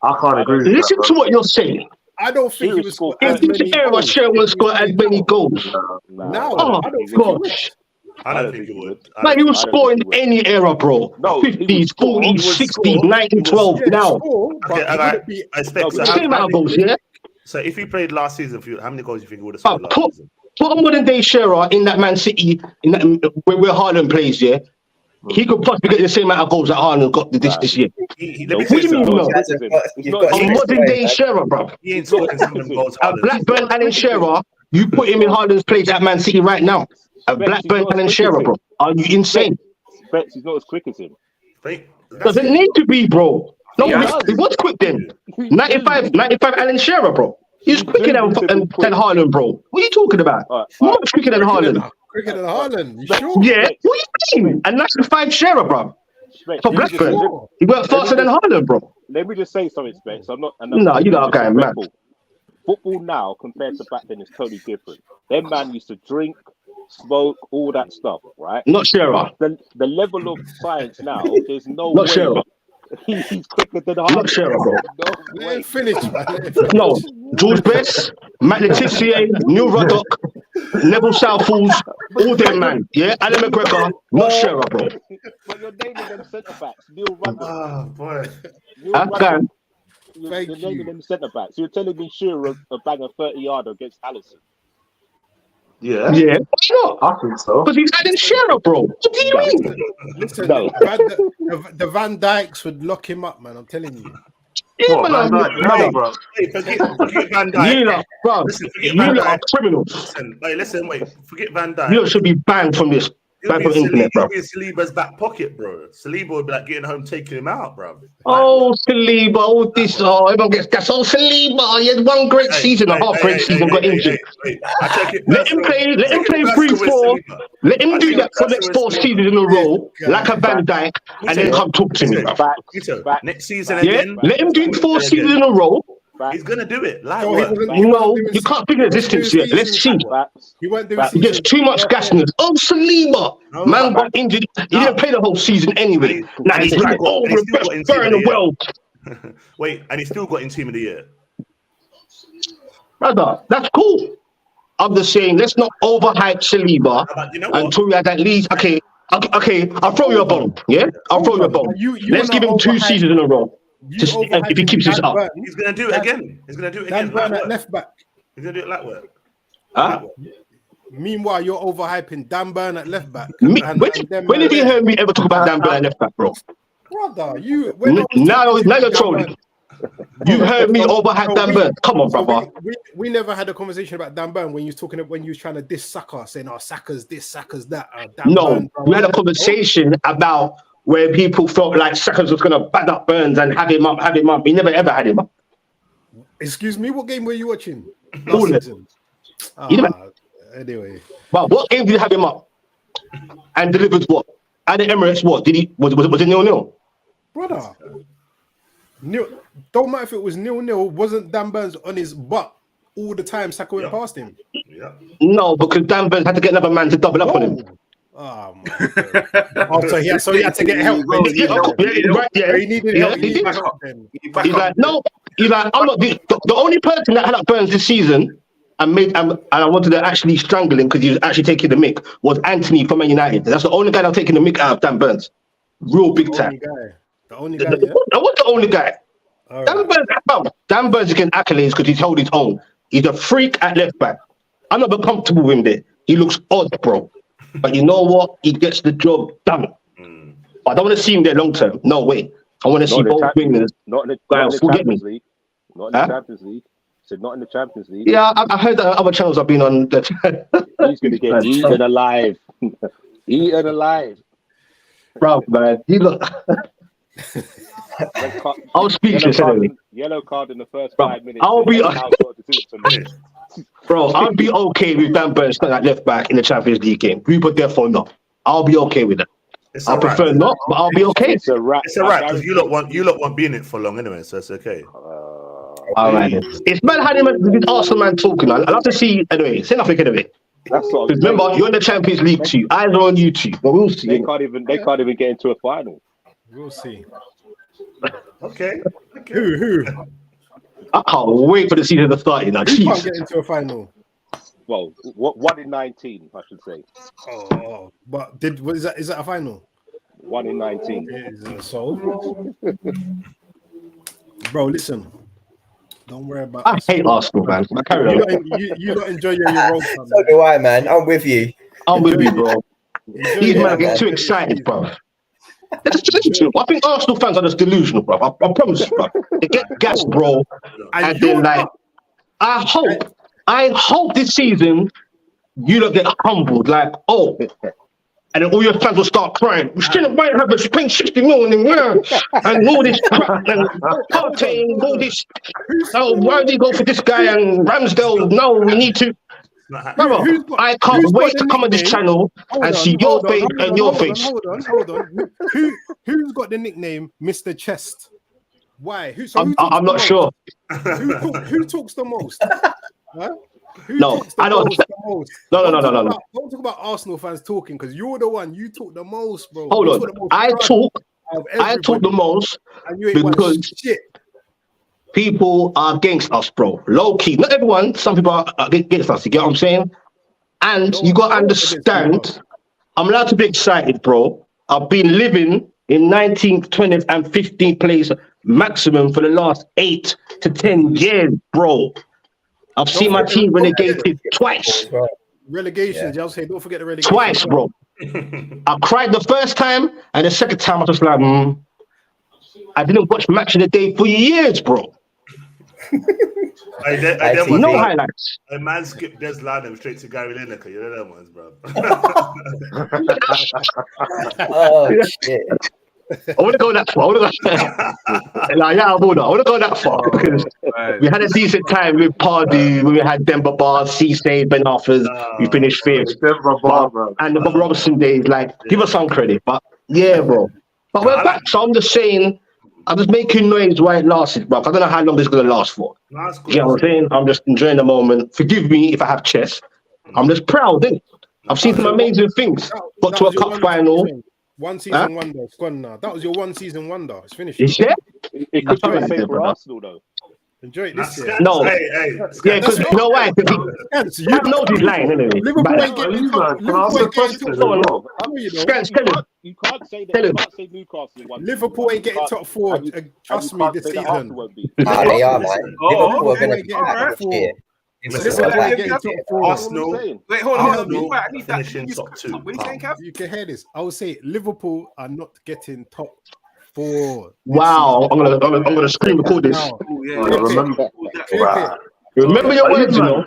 I can't agree with Listen to what you're saying. I don't think he would score as many goals. Shearer will score as many goals. No, oh gosh. I don't think he would. Like he would score in any era, bro. 50s, 40s, 60s, 90s, 12 now. I expect same amount of goals, yeah? So if he played last season, how many goals do you think he would have scored last season? Put a modern day Shearer in that Man City, where Haaland plays, yeah? He could possibly get the same amount of goals that Haaland got this year. What do you mean, no? A modern day Shearer, bro. He ain't scoring some of them goals. A Blackburn Alan Shearer, you put him in Haaland's place at Man City right now. A Blackburn Alan Shearer, bro. Are you insane? He's not as quick as him. Doesn't need to be, bro. No, it was quick then. 95 Alan Shearer, bro. He's quicker than Haaland, bro. What are you talking about? Much quicker than Haaland. Quicker than Haaland. You sure? Yeah. What do you mean? And that's the 5 sharer, bro. For Blackburn, he went faster than Haaland, bro. Let me just say something, Specs. No, you got a guy, man. Football now compared to back then is totally different. Them man used to drink, smoke, all that stuff, right? Not Shearer. The level of science now, there's no Not way Shearer. he's quicker than Haaland. Not Shearer, bro. No Let way. him finish, man. No, George Best, Matt Letizia, Neil Ruddock, Neville Southall, all them, man. Yeah, Alan McGregor, not Shearer, bro. But you're naming them centre backs. Neil Ruddock. Oh boy. Okay. You're naming them centre backs. You're telling me Shearer a bang a 30-yarder against Alisson. Yeah. Yeah, why not? I think so. Because he's adding Shearer, bro. What do you mean? Listen, No. the Van Dijks would lock him up, man. I'm telling you. Yeah, What, man, Van Dijk? brother. Bro. Hey, forget Van Dijk. You lot, bro. Listen, forget You Van lot are Dijk. criminals. Listen, wait. Forget Van Dijk. You lot should be banned from this. He'll Banned be from the internet, bro. in Saliba's back pocket, bro. Saliba would be like getting home, taking him out, bro. Oh, Saliba, all this, everyone gets gas. Oh, Saliba, he had one great season, a half-great season, got injured. Let him play 3-4. Let him do that for the next 4 seasons in a row, like a Van Dijk, and then come talk to me, bro. Next season Yeah, again. let him do it 4 seasons in a row. He's gonna do it. Like No, what? No, you can't figure the distance yet. Let's see. He won't do He gets too much gasness. Oh, Saliba, man got injured. He didn't play the whole season anyway. Now he's like, oh, we're the best player in the world. Wait, and he still got in Team of the Year. Brother, that's cool. I'm just saying, let's not overhype Saliba But you know what? until we had at least, okay, I'll throw you a bone, yeah? I'll throw you a bone. Let's give him 2 seasons in a row. Just, if he keeps this up. He's gonna do it again. He's gonna do it Dan again. Burn Like at what? left back. He's gonna do it like what? Huh? Meanwhile, you're overhyping Dan Burn at left back. Me, And them when man have you there. heard me ever talk about Dan Burn left back, bro? Brother, you. Now you're trolling. You heard me overhype Dan Burn. Come on, brother. We never had a conversation about Dan Burn when you was trying to diss Saka, saying, "Oh, Saka's this, Saka's that." Dan No, Burn, bro. we had a conversation about where people felt like Saka was going to bad up Burns and have him up. He never ever had him up. Excuse me, what game were you watching? All of it. Season? You never- Anyway, But what game did you have him up? And delivered what? At the Emirates, what? Did he was it 0-0? brother, don't matter if it was 0-0. Wasn't Dan Burns on his butt all the time? Saka went past him. Yeah. No, because Dan Burns had to get another man to double up on him. Oh my God. Oh, so he had to get help. Yeah, He needed help. he He did. needed help then. He's like, no. He's like, I'm not the only person that had up Burns this season and I wanted to actually strangle him because he was actually taking the mick was Anthony from Man United. That's the only guy that was taking the mick out of Dan Burns. Real big time. The only guy, yeah? I was the only guy. All Dan right. Dan Burns is getting accolades because he's held his own. He's a freak at left back. I'm not comfortable with him there. He looks odd, bro. But you know what? He gets the job done. But I don't want to see him there long term. No way. I want to see both wingers. Not in the Champions League. Not in the Champions League. Said not in the Champions League. Yeah, I heard that other channels have been on. He's going to get eaten alive. Eaten alive. Bro, man, he look. I was speechless anyway. Yellow card in the first Bro, 5 minutes. I'll be okay with Dan Burns playing at left back in the Champions League game. We put therefore not. I'll be okay with that. I prefer not, but I'll be okay. It's a wrap. It's alright because you lot won't be in it for long anyway, so it's okay. All right. It's bad having this Arsenal man talking. I'd love to see anyway. Say nothing anyway. That's what. Remember, you're in the Champions League too. Eyes are on you too. But we'll see. They can't even get into a final. We'll see. Okay. Who? I can't wait for the season to start. You know, Who can't get into a final? Well, 1 in 19, I should say. Oh, but is that a final? 1 in 19. So, bro, listen. Don't worry about. I hate Arsenal, man. You don't enjoy your role. So do I, man. I'm with you. I'm with you, bro. These men get too excited, bro. That's delusional. I think Arsenal fans are just delusional, bro. I promise you, bro. They get gassed, bro. And then, like, I hope this season you don't get humbled. Like, oh, And then all your fans will start crying. We shouldn't have to spend 60 million and all this crap and Partey and all this. Oh, why did you go for this guy and Ramsdale? No, we need to. Brother, I can't wait to come on this channel and see your face and your face. Hold on. Who's got the nickname Mr. Chest? Why? I'm not sure. Who talks the most? Huh? No, I don't. No. Don't talk about Arsenal fans talking because you're the one. You talk the most, bro. Hold on. I talk the most because people are against us, bro. Low key. Not everyone. Some people are against us. You get what I'm saying? And you got to understand, I'm allowed to be excited, bro. I've been living in 19th, 20th, and 15th place maximum for the last 8 to 10 years, bro. I've seen my team relegated twice. Relegation, I'll say, don't forget the relegation. Twice, bro. I cried the first time, and the second time I was just like, I didn't watch Match of the Day for years, bro. No highlights. A man skipped Des Lynam straight to Gary Lineker. You know them ones, bro. Oh, shit. I want to go that far. I want to go that far because we had a decent time with Pardew. We had Demba Ba, Cisse, Ben Arthurs. We finished 5th. And the Bob Robinson days, like, give us some credit. But yeah, bro. But we're back. So I'm just saying, I'm just making noise while it lasted, bro. I don't know how long this is going to last for. You know what I'm saying? I'm just enjoying the moment. Forgive me if I have chest. I'm just proud, innit? I've seen some amazing things. Got to a cup final. One season wonder. It's gone now. That was your one season wonder. It's finished. Is it? It could be the same for Arsenal, though. Enjoy it this year. No. Yeah, because you know why? You know his line, innit? Liverpool ain't getting top. You can't say that. You can't say Newcastle won. Liverpool ain't getting top 4. Trust me, this season. They are, man. Liverpool are going to get top 4. Arsenal. Wait, hold on. I need that finishing top 2. What are you saying, Cav? You can hear this. I will say Liverpool are not getting top 4. Wow, I'm gonna screen record this. Remember your words, you know.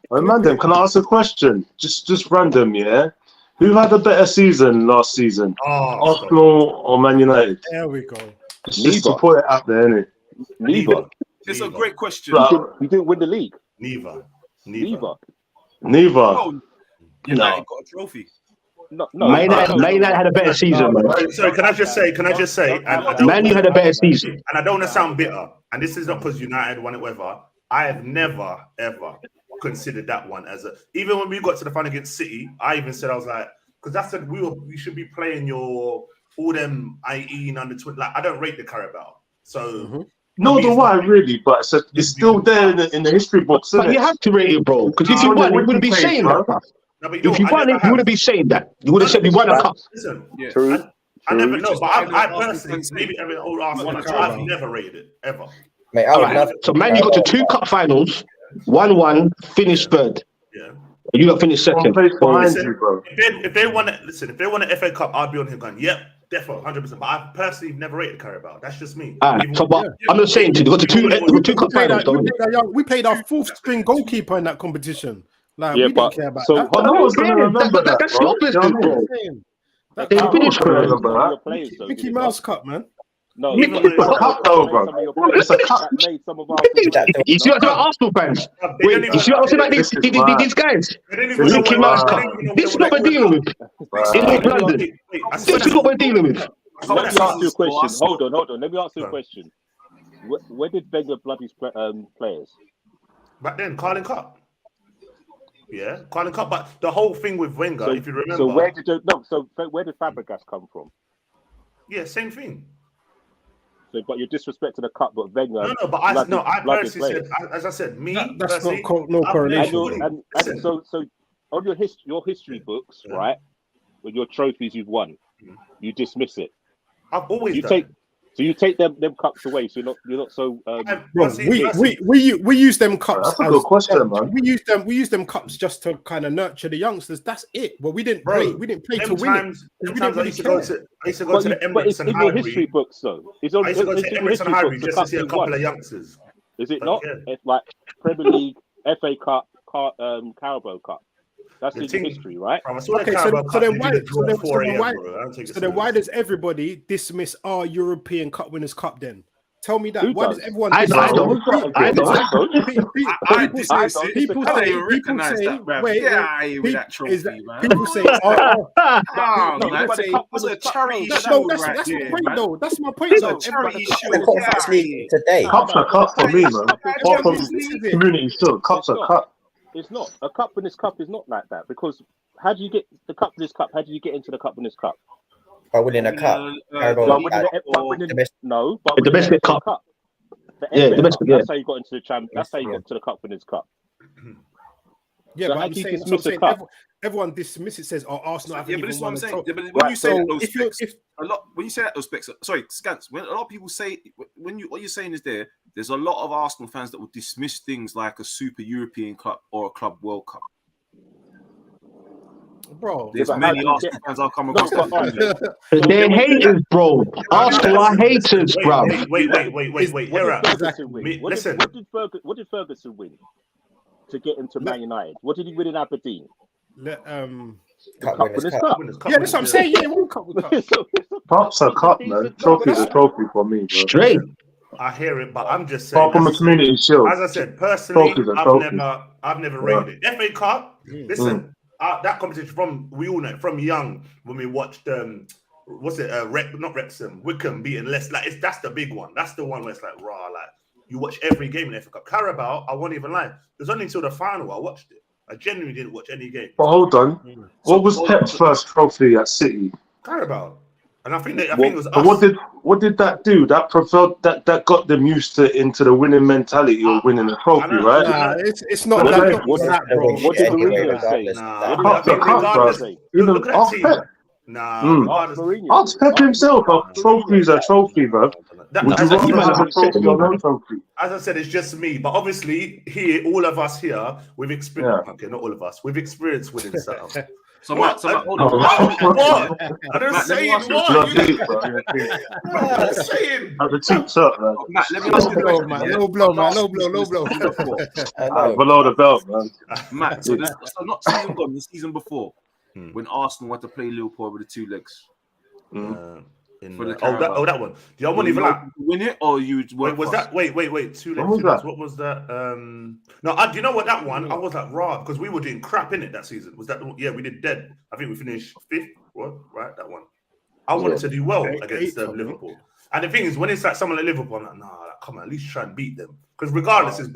Random, can I ask a question? Just random, yeah. Who had a better season last season? Arsenal or Man United? There we go. Just to put it out there, innit? Neither. It's a great question. You didn't win the league. Neither. No. United got a trophy. No. Man United had a better season, man. Sorry, can I just say? Man, you had a better season. And I don't want to sound bitter. And this is not because United won it, whatever. I have never, ever considered that one as a. Even when we got to the final against City, I even said, I was like, because I said we should be playing all them IE under 20. Like, I don't rate the Carabao. So. No, do I really? But it's still there in the history books. But you have to rate it, bro. Because if you won, you wouldn't be saying that. No, but if you won it, you wouldn't be saying that. You would have said we won a cup. Listen, True. I never know, but I personally, maybe every old Arsenal, I've never rated it ever. Mate, so Man, you got to 2 cup finals, 1-1, finished 3rd. Yeah. You got finished 2nd. If they won it, listen. If they won the FA Cup, I'd be on him going, yep, definitely, 100%. But I personally never rated Carabao. That's just me. So, but I'm just saying, you got to 2 cup finals. We played our 4th string goalkeeper in that competition. Like, yeah, we don't care about that. But no one's going to remember that. That's your business, bro. They finished Mickey Mouse Cup, man. No, it's a cup, though, bro. It's a cup. You see what I'm Arsenal fans? Wait, you see what I'm saying about these guys? Mickey Mouse Cup. This is what we're dealing with in North London. This is what we're dealing with. Let me ask you a question. Hold on. Let me ask you a question. Where did Wenger bloody players? Back then, Carling Cup. Yeah, Carling Cup. But the whole thing with Wenger, if you remember. So where did Fabregas come from? Yeah, same thing. So, but you're disrespecting the cup, but Wenger. No, but I personally said, as I said, that's not no correlation. And so on your history books, right, with your trophies you've won, you dismiss it. I've always done. So you take them cups away. So you're not so. Bro, we use them cups. That's a good question, man. We use them cups just to kind of nurture the youngsters. That's it. But we didn't play. We didn't play to win it. I used to go to the Emirates and Highbury. It's in your history books, though. I used to go to Emirates and Highbury just to see a couple of youngsters. Is it not? It's like Premier League, FA Cup, Carabao Cup. That's in history, right? Okay, so then why does everybody dismiss our European Cup Winners' Cup then? Tell me that. Why does everyone? I don't. People say. Wait, with that trophy, man. People say. That's a charity show. That's my point, though. That's my point. That's a charity show. Today. Cups are cup for me, man. Apart from Community Shield, cups are cup. It's not a Cup Winners' Cup. Is not like that because how do you get the Cup Winners' Cup? How do you get into the Cup Winners' Cup? By winning a cup. No, but domestic cup. Domestic. That's how you got into the champ. That's how you got to the Cup Winners' Cup. Yeah, but I'm saying everyone dismisses. Says, "Oh, Arsenal haven't even won the trophy." Yeah, but when you say those specs, when you say that those specs, sorry, Scans. When a lot of people say what you're saying is there's a lot of Arsenal fans that will dismiss things like a Super European Cup or a Club World Cup. Bro, there's many Arsenal fans I'll come across. They're haters, bro. Arsenal are haters, bro. Wait. Listen. What did Ferguson win to get into Man United? What did he win in Aberdeen? Cup Winners' Cup. Yeah, that's what I'm saying. Yeah, World Cup. Cups are cup, man. Trophy's a trophy for me, bro. Straight. I hear it, but I'm just saying. Apart from a Community Shield. As I said, personally, I've never rated it. FA Cup. Listen. That competition we all know from young when we watched not Wrexham, Wickham beating Leicester. Like that's the big one. That's the one where it's like raw. Like you watch every game in FA Cup. Carabao, I won't even lie. It was only until the final I watched it. I genuinely didn't watch any game. But hold on, what was Pep's first trophy at City? Carabao, and I think it was. But what did that do? That propelled that got them used into the winning mentality of winning a trophy, right? Nah, it's not that. What did Mourinho say? Look at that team. Ask Pep himself. A trophy's a trophy, bro. As I said, it's just me. But obviously, all of us here, we've experienced. Okay, not all of us. We've experienced winning stuff. So Matt, hold on. What? I don't say it. What? I'm saying. At the cheap shot, man. Matt, let me ask you a question. Low blow. Below the belt, man. Matt, so not season gone, the season before, when Arsenal had to play Liverpool with the two legs. That one. Do I want even like win it or you? Wait, was that? Wait. 2 legs. What was that? No, do you know what that one? I was like raw because we were doing crap in it that season. Was that? Yeah, we did dead. I think we finished 5th. What? Right, that one. I wanted to do well against Liverpool. And the thing is, when it's like someone like Liverpool, I'm like, nah, come on, at least try and beat them. Because regardless, it's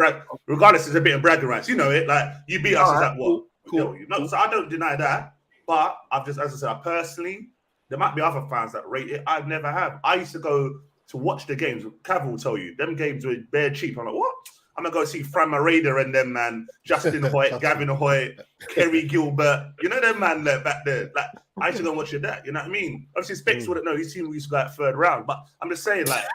a bit of bragging rights. You know it. Like you beat us, is like what? Cool. No, so I don't deny that. But I've just, as I said, personally. There might be other fans that rate it. I never have. I used to go to watch the games. Cav will tell you, them games were bare cheap. I'm like, what? I'm going to go see Fran Mareda and them, man. Justin Hoyt, Gavin Hoyt, Kerry Gilbert. You know them, man, back there. Like, I used to go and watch that. You know what I mean? Obviously, Specs wouldn't know. His team used to go out 3rd round. But I'm just saying, like,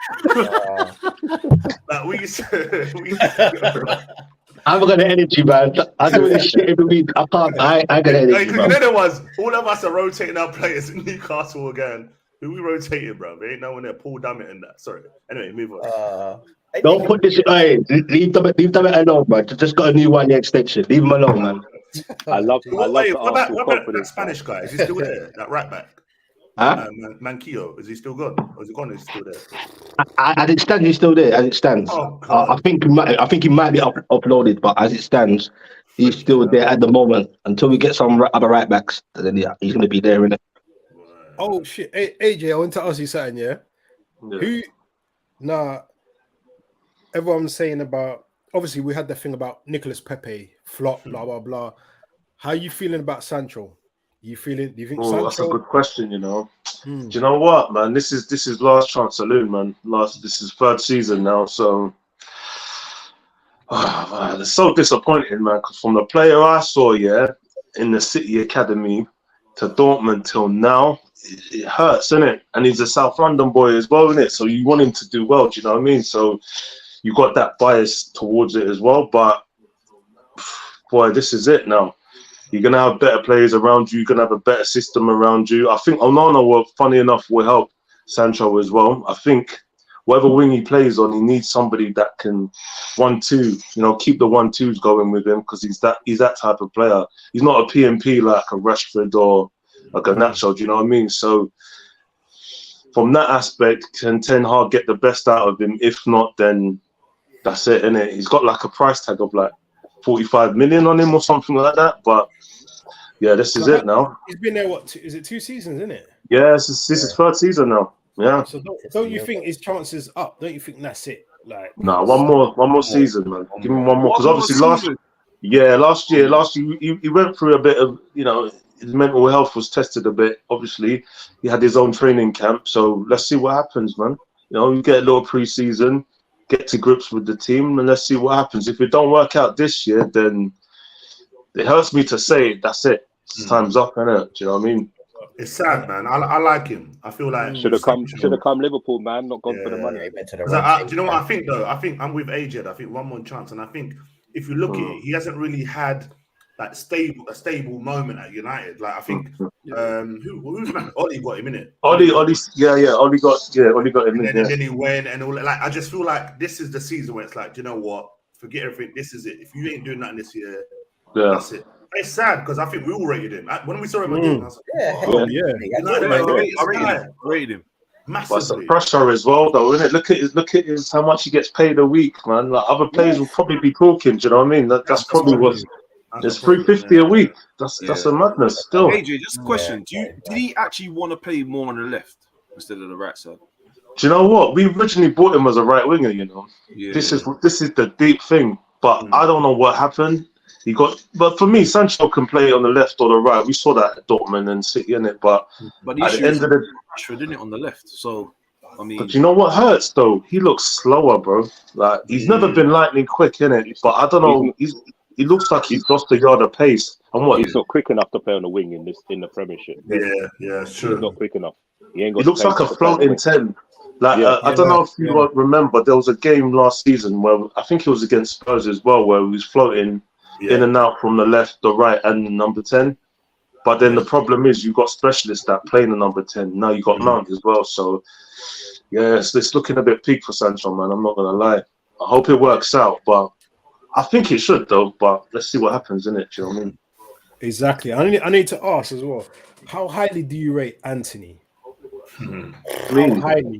we used to I haven't got the energy, man. I do this shit every week. I can't. I got the energy. You know there was all of us are rotating our players in Newcastle again. Who we rotated, bro? There ain't no one there. Paul Dummett and that. Sorry. Anyway, move on. Don't put this. Hey, leave Dummett alone, man. Just got a new 1 year extension. Leave him alone, man. I love. What about that Spanish guy? Is he still there? That right back. Manquillo, is he still gone? Or is he gone? Is he still there? As it stands, he's still there. As it stands, I think he might be uploaded, but as it stands, he's still there at the moment. Until we get some other right backs, then he's going to be there, innit? Oh shit, AJ, I want to ask you something. Yeah. Everyone's saying about. Obviously, we had the thing about Nicolas Pepe flop, blah blah blah. How are you feeling about Sancho? Do you think Sancho? That's a good question, you know. Do you know what, man? This is last chance saloon, man. This is 3rd season now, so man, it's so disappointing, man, because from the player I saw, in the City Academy to Dortmund till now, it hurts, innit? And he's a South London boy as well, innit? So you want him to do well, do you know what I mean? So you got that bias towards it as well, but boy, this is it now. You're going to have better players around you. You're going to have a better system around you. I think Onana, funny enough, will help Sancho as well. I think whatever wing he plays on, he needs somebody that can 1-2, keep the 1-2s going with him, because he's that type of player. He's not a PMP like a Rashford or like a Nacho, do you know what I mean? So from that aspect, can Ten Hag get the best out of him? If not, then that's it, innit? He's got like a price tag of like 45 million on him or something like that. But yeah, this is it now. He's been there, is it 2 seasons, isn't it? Yeah, this is third season now. Yeah. So don't you think his chances up? Don't you think that's it? Like, no, one more season, man. Give him one more, because obviously last year he went through a bit of, his mental health was tested a bit. Obviously, he had his own training camp. So let's see what happens, man. You get a little pre-season, get to grips with the team, and let's see what happens. If it don't work out this year, then it hurts me to say that's it. Time's up, innit? Do you know what I mean? It's sad, man. I like him. I feel like should have come Liverpool, man. Not gone for the money. Do you know what I think though? I think I'm with AJ. I think one more chance, and I think if you look at it, he hasn't really had that stable moment at United. Like I think who's man? Ollie got him in it. Ollie got him in. And then he went and all. Like I just feel like this is the season where it's like, do you know what? Forget everything. This is it. If you ain't doing nothing this year, that's it. It's sad because I think we all rated him when we saw him again. I was like, I rated him massively. But the pressure as well, though, isn't it? Look at his how much he gets paid a week, man. Like other players will probably be talking. Do you know what I mean? That's probably what. It's $350 a week. That's a madness still. AJ, just a question: did he actually want to play more on the left instead of the right side? Do you know what? We originally bought him as a right winger. This is the deep thing, but I don't know what happened. But for me, Sancho can play on the left or the right. We saw that at Dortmund and City, in it. But the at the end of the Rashford, didn't it, on the left? So I mean, but you know what hurts though? He looks slower, bro. Like he's never been lightning quick, innit? But I don't know. He looks like he's lost a yard of pace. And what? He's not quick enough to play on the wing in the Premiership. Yeah, sure. He's not quick enough. He looks like a floating 10. Like I don't know if you remember, there was a game last season where I think it was against Spurs as well, where he was floating in and out from the left, the right, and the number 10. But then the problem is you've got specialists that play in the number 10. Now you got Mount as well. So yeah, it's looking a bit peak for Sancho, man. I'm not gonna lie. I hope it works out, but I think it should though. But let's see what happens, innit? Do you know what I mean? Exactly. I need to ask as well. How highly do you rate Anthony? How highly?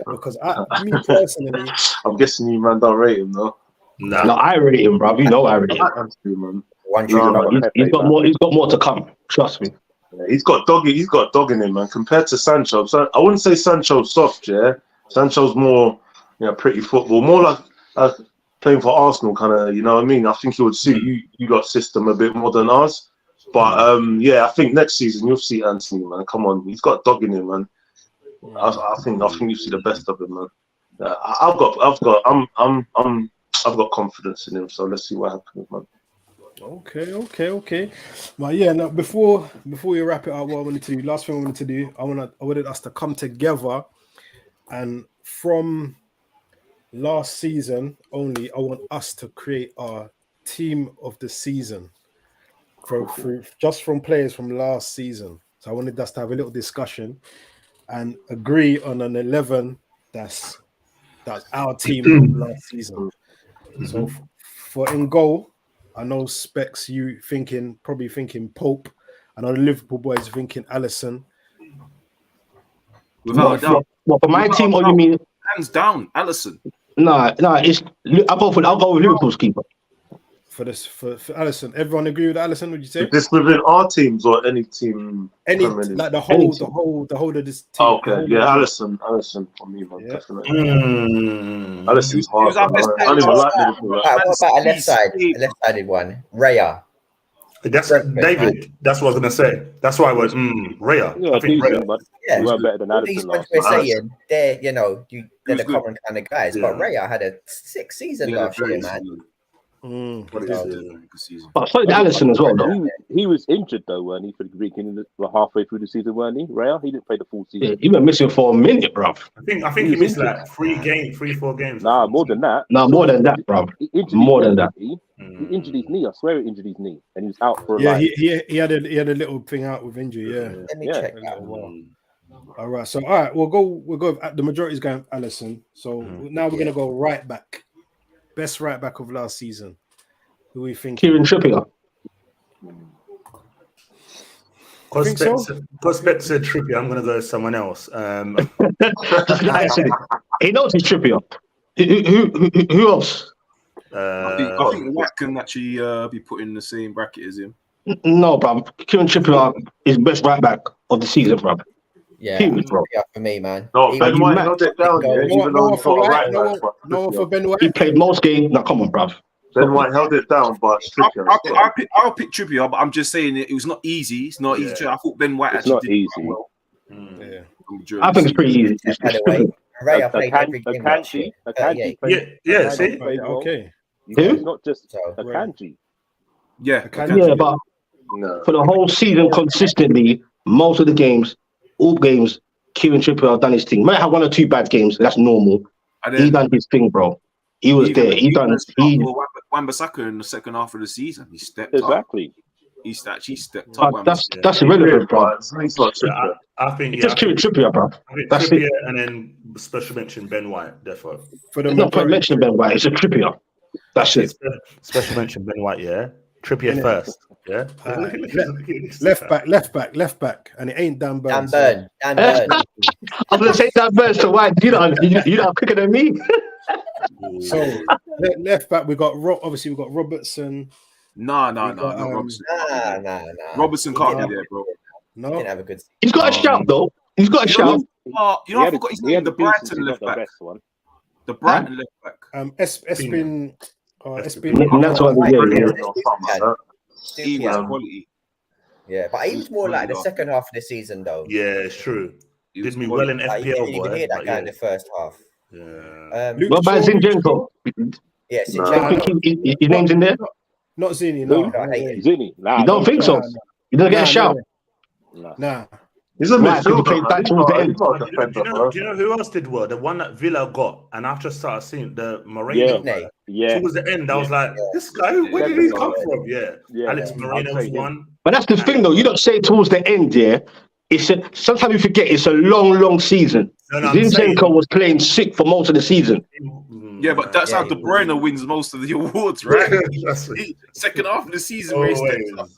Because me personally, I'm guessing you man don't rate him though. No, I rate him, bro. You know I rate him. Anthony, man. He's got more to come. Trust me. Yeah, he's got dog in him, man. Compared to Sancho, so I wouldn't say Sancho's soft. Yeah, Sancho's more, pretty football, more like playing for Arsenal, kind of. You know what I mean? I think he would suit you got system a bit more than ours. But I think next season you'll see Anthony, man. Come on, he's got dog in him, man. I think you see the best of him, man. I've got confidence in him, so let's see what happens, man. Okay. Well, yeah. Now, before we wrap it up, what I wanted to do, last thing I wanted to do, I wanted us to come together, and from last season only, I want us to create our team of the season, just from players from last season. So I wanted us to have a little discussion and agree on an 11 that's our team from last season. So for in goal, I know Specs, you probably thinking Pope. I know the Liverpool boys are thinking Alisson. Without a doubt. Well, for my team, or you mean hands down, Alisson? No, I'll go with Liverpool's keeper. For Alisson, everyone agree with Alisson? Would you say? Is this within our teams or any team? Like the whole of this team. Okay, Alisson for me, man, definitely. Alisson's hard. Who's our best player? I don't even like Liverpool. What about a left-sided one? Raya. That's David. That's what I was gonna say. That's why I was Raya. Yeah, I think Raya. but Yeah, you weren't better than these Alisson ones last we're time. saying they're the good. common kind of guys, but Raya had a sick season last year, man. Good season. But so did Alisson as well, though. He was injured though, weren't he? For the beginning, halfway through the season, weren't he? Raya, he didn't play the full season. Yeah, he went missing for a minute, bro. I think he missed like 4 games. Nah, more than that. No, more than that, bro. More than that. He injured his knee. I swear he injured his knee, and he was out for he had a little thing out with injury. Yeah. Let me check that. All right. So all right, we'll go. The majority's going Allison. So now we're gonna go right back. Best right back of last season. Who we think? Kieran Trippier. Prospect said Trippier. I'm gonna go with someone else. He knows he's Trippier. Who else? I think White can actually be put in the same bracket as him. No, bro. Kieran Trippier is best right back of the season, bro. Yeah, bro. for me, man. No, He Ben was- White held it down. Yeah, even though he's got a right back, but No for Ben White. He played most games. Now, come on, bro. Ben White held it down, but Trippier. I'll pick Trippier, but I'm just saying it was not easy. It's not easy. I thought Ben White It's actually not did easy. quite well. Yeah. I think it's pretty easy. By the way, Raya played every game last year. Akanji. Yeah. See, Okay. It's not just So, Akanji. Yeah, Yeah, but No. for the whole season, consistently, most of the games, all games, Kieran Trippier done his thing. Might have 1 or 2 bad games. That's normal. He done his thing, bro. He was there. He Wan-Bissaka in the second half of the season. He stepped Exactly. up. He stepped up. That's irrelevant, bro. He's not Trippier. I think It's just Kieran Trippier, bro. I think That's Trippier it. and then special mention Ben White. Therefore, For the There's no point majority. mentioning Ben White. It's a Trippier. That's it. special mention Ben White. Yeah, Trippier Yeah. first. Yeah, Left back, and it ain't Dan Burn. Dan Burn. I'm gonna say that verse to White. You know quicker than me. So left back, we got obviously we got Robertson. No, got, Robertson. Nah. Robertson can't be there, bro. No, Didn't have a good. He's got a shout though. He's got a shout. I forgot his name. The Brighton left back. The Brighton left back. Espin. That's what He was quality. Yeah, but he was more like the second half of the season, though. Yeah, it's true. He was Did me quality. well in Like, FPL. you could hear that guy in the first half. Yeah. What about Zinchenko? Yeah, I think his name's in there. Not Zini. No, Zini. Nah, You don't think so? You don't get a shout. Nah. He's a Right, midfielder. played back He's towards the not- end. he's not a defender, bro. Do you know who else did well? The one that Villa got, and after I started seeing the Moreno guy, Yeah. towards the end, I was like, "This guy, where did he come from?" Yeah, Alex Moreno's one. But that's the thing, though. You don't say towards the end, yeah. Sometimes you forget it's a long season. No, I'm Zinchenko was playing sick for most of the season. Yeah, but that's how De Bruyne wins most of the awards, right? That's Second half of the season, where he steps up.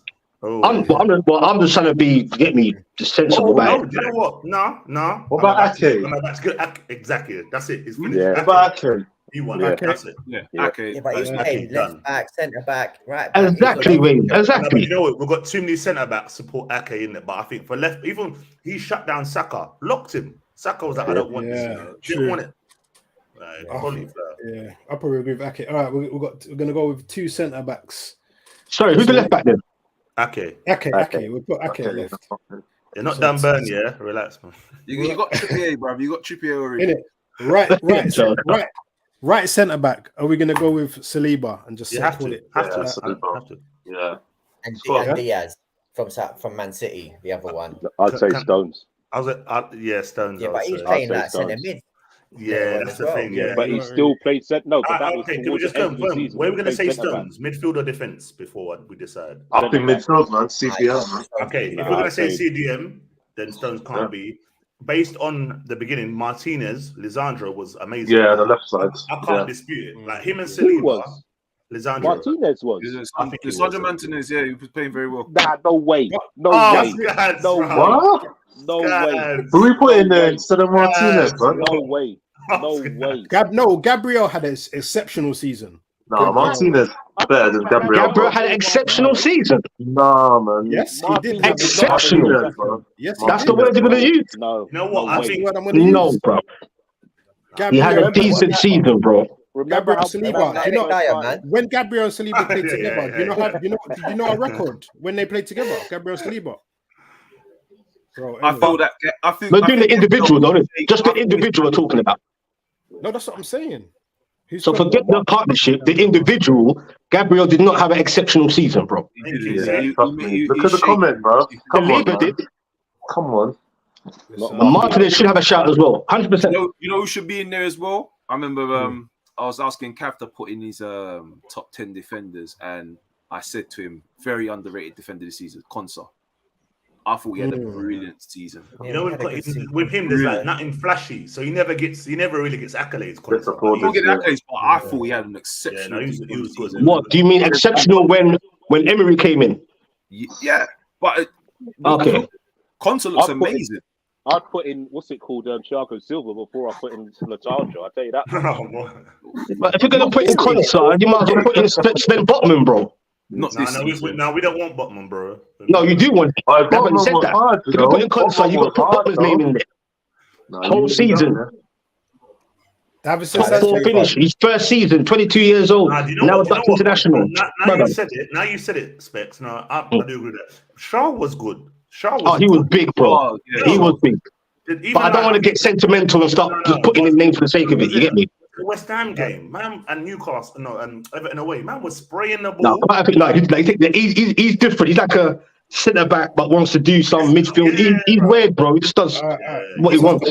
I'm just trying to get me sensible about No, it. do you know what? No. What about Ake? That's good. Exactly. That's it. It's finished. Yeah. What about Ake? He won. Yeah. That's it. Yeah, Okay. Yeah, but he's That's playing done. left back, centre back, right back. Exactly, Wayne. No, but Exactly. you know what? We've got too many centre backs support Ake in it. But I think for left, even he shut down Saka, locked him. Saka was like, I don't want this. Didn't want it. Yeah, I probably agree with Ake. All right, we're gonna go with 2 centre backs. Sorry, who's the left back then? Ake. We put Ake left. You're not done burn, yeah? Relax, man. You got Trippier, bro. You got Trippier already. Innit? Right centre back. Are we gonna go with Saliba and just You have call to. it? Have to. Saliba. Have to. Yeah. And Diaz from Man City, the other one. I'd say Stones. I was yeah, Stones. Yeah, I but would he's say. playing I'd say that centre Stones. mid. Yeah, that's the thing. Yeah, Yeah, but he still played set. No, but that was okay. Can we towards just the end of the confirm? season. Where are we going to He say played centre-back. Stones? Midfield or defense? Before we decide. I think midfield, man. CPL, man. Okay, if Nah, we're going to say I'd say- CDM, then Stones can't be. Based on the beginning, Martinez, Lisandro was amazing. Yeah, the left side. I can't Yeah. dispute it. Like him and Who Saliba, was? Lisandro. Martinez was. I think he Sandro was. Martinez, yeah, he was playing very well. Nah, no way. No Oh, way. Scans, No bro. What? No way. Who we put in there instead of Martinez, bro? No way. No way. Gabriel had an exceptional season. Nah, Martinez better than Gabriel. Gabriel had an exceptional season. Nah, man. Yes, he did. have Exceptional. Martinez, bro. Yes, he That's did. the word you're gonna use. No. You know what? No I way. think What I'm gonna use. No, bro. He had a decent season, bro. Remember how Saliba, you know- man. When Gabriel and Saliba played Yeah, together, yeah, do you know our record when they played together? Gabriel and Saliba. Bro, I anyway. feel that. I think. We're doing the individual, though. Just the individual we're talking about. No, that's what I'm saying. So forget the partnership. The individual, Gabriel did not have an exceptional season, bro. Yeah, trust me. Look at the comment, bro. Come on, Saliba man. did. Come on. And Martinez should have a shout as well. 100%. You know who should be in there as well? I remember I was asking Cav to put in his top 10 defenders, and I said to him, very underrated defender this season, Konsa. I thought he had a brilliant season. You know, with him, there's like nothing flashy, so he never really gets accolades. He don't get accolades, but I thought he had an exceptional. He was good. What do you mean exceptional when Emery came in? Yeah, but okay, Conte looks amazing. I'd put in what's it called, Thiago Silva before I put in Latarja. I'll tell you that. But if you're gonna put in Conte, you might as well put in Sven Botman, bro. Not this season. No, we don't want Botman, bro. No, you do want. I haven't said that. Hard, if you put in Conte, you got to put Botman's name in there. Whole season. Top 4 finish. His first season, 22 years old. Now it's international. Now you said it, Specs. No, I do agree with that. Shaw was good. He was big, bro. He was big. But I don't want to get sentimental and start just putting in names for the sake of it. You get me? The West Ham game, man, and Newcastle, and Everton away, man was spraying the ball. He's different. He's like a centre back, but wants to do some midfield. He's weird, bro. He just does what he wants.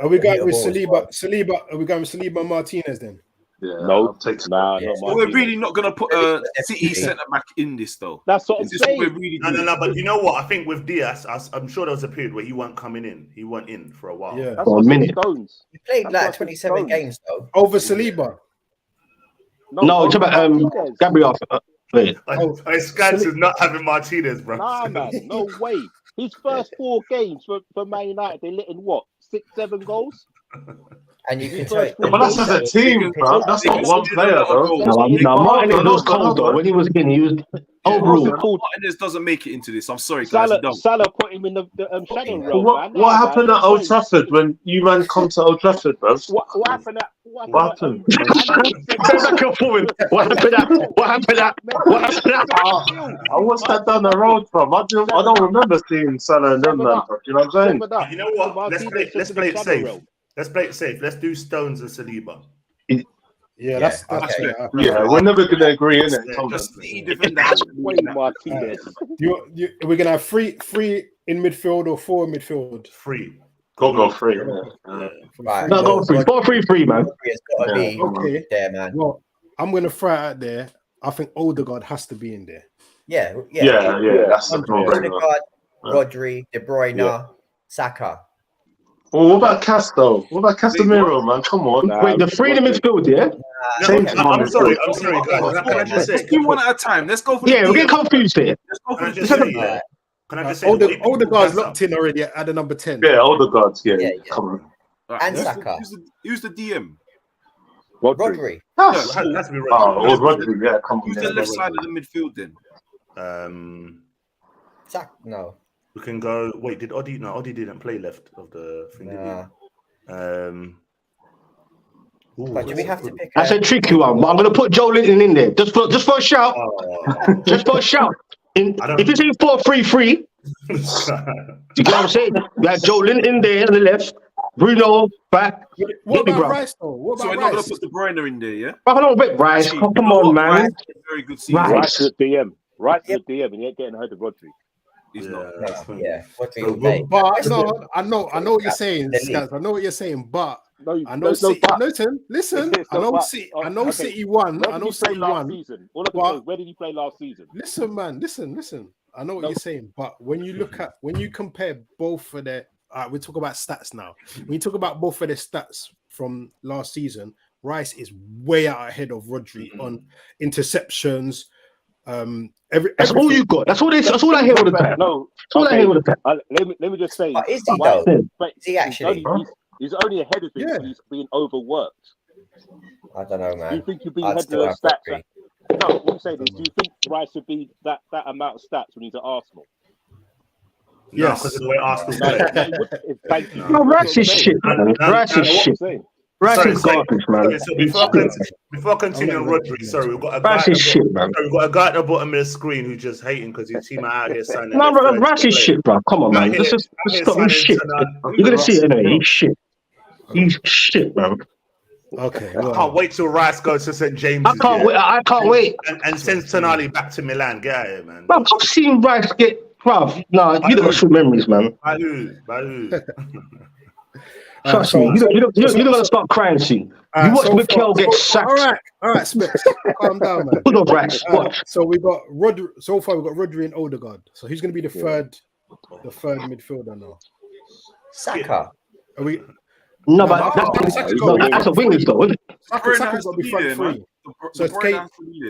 Are we going with Saliba? Are we going with Saliba and Martinez then? Yeah, no, we're really not going to put a City centre back in this, though. That's what I'm saying. No. But you know what? I think with Diaz, I'm sure there was a period where he weren't coming in. He went in for a while. Yeah, for a minute. He played like 27 games though. Over Saliba. No, it's about Gabriel. Wait. Scans is not having Martinez, bro. Nah, man, no way. His first 4 games for Man United, they let in what 6-7 goals. And you can tell. But that's as a team, bro. That's not one player, though. No, Martinez was cold, though. When he was in, he was overall. Martinez doesn't make it into this. I'm sorry, guys. Salah put him in the shadow role. What happened at Old Trafford when you man come to Old Trafford, bro? What happened? What happened? I watched that down the road, bro. I don't remember seeing Salah and them, man. You know what I'm saying? You know what? Let's play it safe. Let's play it safe. Let's do Stones and Saliba. Yeah, that's okay. We're never gonna agree, innit? We're gonna have three in midfield or 4 in midfield. 3. Go 3. Right. No, go 3. 4-3-3, man. It's gotta be Okay. there, man. Well, I'm gonna throw it out there. I think Odegaard has to be in there. Yeah. That's the problem. Odegaard, Rodri, De Bruyne, Saka. Well, what about Castro? What about Casemiro, man? Come on. Wait, the 3 in the midfield, yeah? I'm sorry, guys. Can I just say? Let's do one at a time. Let's go for we're getting confused here. Can I just say? Odegaard's locked in already at the number 10. Yeah, Odegaard. Yeah. Come on. Right, And Saka. Who's the DM? Rodri. Has to be Rodri. Yeah, come on. Who's the left side of the midfield then? Saka. No. We can go. Wait, did Odie? No, Odie didn't play left of the thing. But do we have to pick? That's a tricky one, but I'm gonna put Joe Linton in there just for a shout. Just for a shout. If it's in 4-3-3, you get what I'm saying? We have Joe Linton there on the left, Bruno back. What about Rice though? So we're not gonna put De Bruyne in there, yeah? But I don't bet Rice. Come on, man. Very good season. Right to the DM. Right to the DM, and you ain't getting ahead of Rodri. He's not. But no, I know what you're saying, Scans. I know what you're saying, but I know City. Listen, I know City won. I know City won. Where did he play last season? Listen, man. Listen. I know what you're saying, but when you compare both of their, we talk about stats now. When you talk about both of their stats from last season, Rice is way out ahead of Rodri on interceptions. That's all you got. That's all I hear all the time. No, that's all I hear all the time. Let me just say, is he though? Is he actually? He's only ahead of him because he's being overworked. I don't know, man. Do you think you'd be ahead of those stats? No, what I'm saying is, do you think Rice would be that amount of stats when he's at Arsenal? Yes, because of the way Arsenal play. Thank you. No, Rice is shit, man. Rice is shit. Rice is garbage, man. So before continuing, Rodri, we've got a guy. Rice is shit, man. We've got a guy at the bottom of the screen who's just hating because his team are out here signing. No, Rice is shit, bro. Come on, man. This is shit. You're gonna see it anyway. He's shit. He's shit, man. Okay. I can't wait till Rice goes to St. James. I can't wait. And sends Tonali back to Milan. Get out of here, man. Bro, I've seen Rice get, bruv. Nah, you don't got some memories, man. By who? Trust me, you're not gonna start crying soon. You watch Mikel get sacked. All right, Smith, calm down, man. Put on Rice. Watch. So we got Rodri. So far, we got Rodri and Odegaard. So who's going to be the third the third midfielder now? Saka. Are we? No, No, but but that's a wingers though, isn't it? Saka's got to be front three. So it's Kate.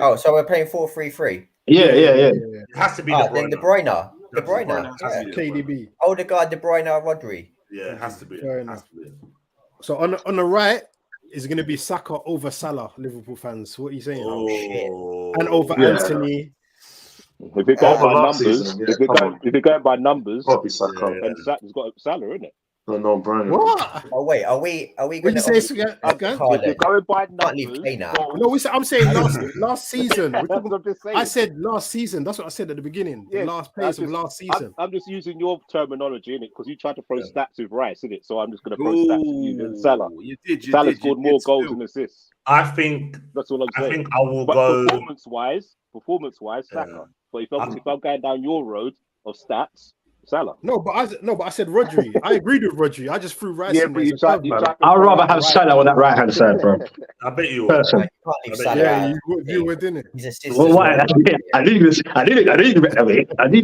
Oh, so we're playing 4-3-3. Yeah. It has to be Then De Bruyne. De De Bruyne Bruyne. has to be De Bruyne. KDB. Oh, the guy De Bruyne, Rodri. Yeah, it has to be. Fair It enough. has to be. So on the right is going to be Saka over Salah, Liverpool fans. What are you saying? Oh, And over Yeah. Anthony. If you're going by last numbers, season, yeah, if you're going by numbers, Probably Saka. Yeah. and Salah's got Salah, isn't it? No, Brian. What? Oh wait, are we What going did you say, Sgan? If you're going by Can't leave numbers, Kane out. goals- No, I'm saying last season. We're That's talking- what I'm just saying. I said last season. That's what I said at the beginning. The Yes, last players I'm of just- last season. I'm just using your terminology in it because you tried to throw stats with Rice in it, so I'm just going to throw stats with you and Salah. You did. Salah scored more goals still. and assists. I think That's all I'm I saying. think I will But go. performance-wise, Saka. Yeah. But if I'm going down your road of stats, Salah. No, but I said Rodri. I agreed with Rodri. I just threw Rice in but there. you tried to I'd rather have Rice. Salah on that right hand side, bro. I bet you will. Person. You can't leave I bet- Salah Yeah, out. you were, didn't it? He's assisted. Well, why? I need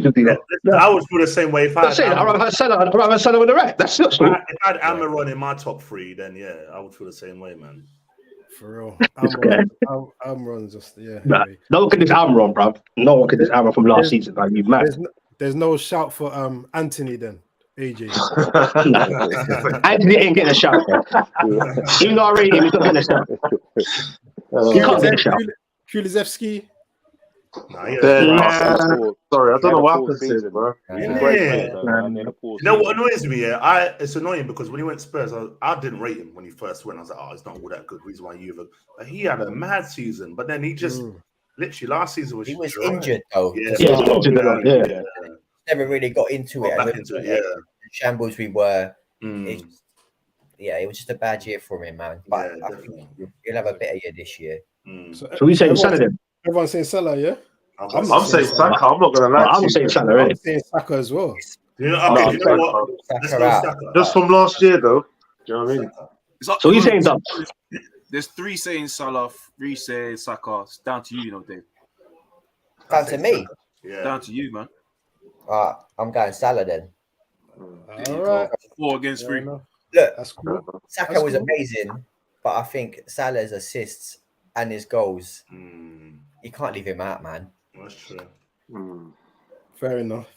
to do that. I would feel the same way if I I'm had saying I'd rather Amar- have Salah. I'd rather have Salah on the right. That's not if so. I had Amaron in my top three, then yeah, I would feel the same way, man. For real. Okay. I'm just Nah, anyway. no one can diss Amron, bro. No one can diss Amron from last season. Like, you mad? There's no shout for Anthony then. AJ. Anthony ain't getting a shout, bro. Even though I rate him, he's not getting a shout. He can't get a shout. Kulusevski. Nah, yeah. Sorry, I don't know what happened to Season. him, bro. He's Yeah. a great player, though, man, in a poor You know what season. annoys me? Yeah, it's annoying because when he went to Spurs, I didn't rate him when he first went. I was like, oh, it's not all that good. Reason why you but he had a mad season. But then he just literally last season was He was dry. injured though. Yeah, Yeah, he's injured, yeah. Never really got into it. Got And back into it. Yeah. the shambles we were. Mm. It was just a bad year for him, man. But Yeah, I think definitely. he'll have a better year this year. Mm. So So we saying Salah then? everyone's saying Salah, yeah? I'm I'm saying Saka. I'm not gonna lie. I'm to you. saying Salah, I'm already. saying Saka as well. You know, okay, No, you know what? Let's Saka go out. Saka. Just from last year, though. Do you know what I mean? It's up So to he's you. saying that. There's 3 saying Salah, 3 saying Saka. It's down to you, Dave. Down to me. Yeah. Down to you, man. I'm going Salah then. All right. 4 against 3. Look, That's cool. Saka That's was cool. amazing, but I think Salah's assists and his goals, Mm, you can't leave him out, man. that's true. Fair enough.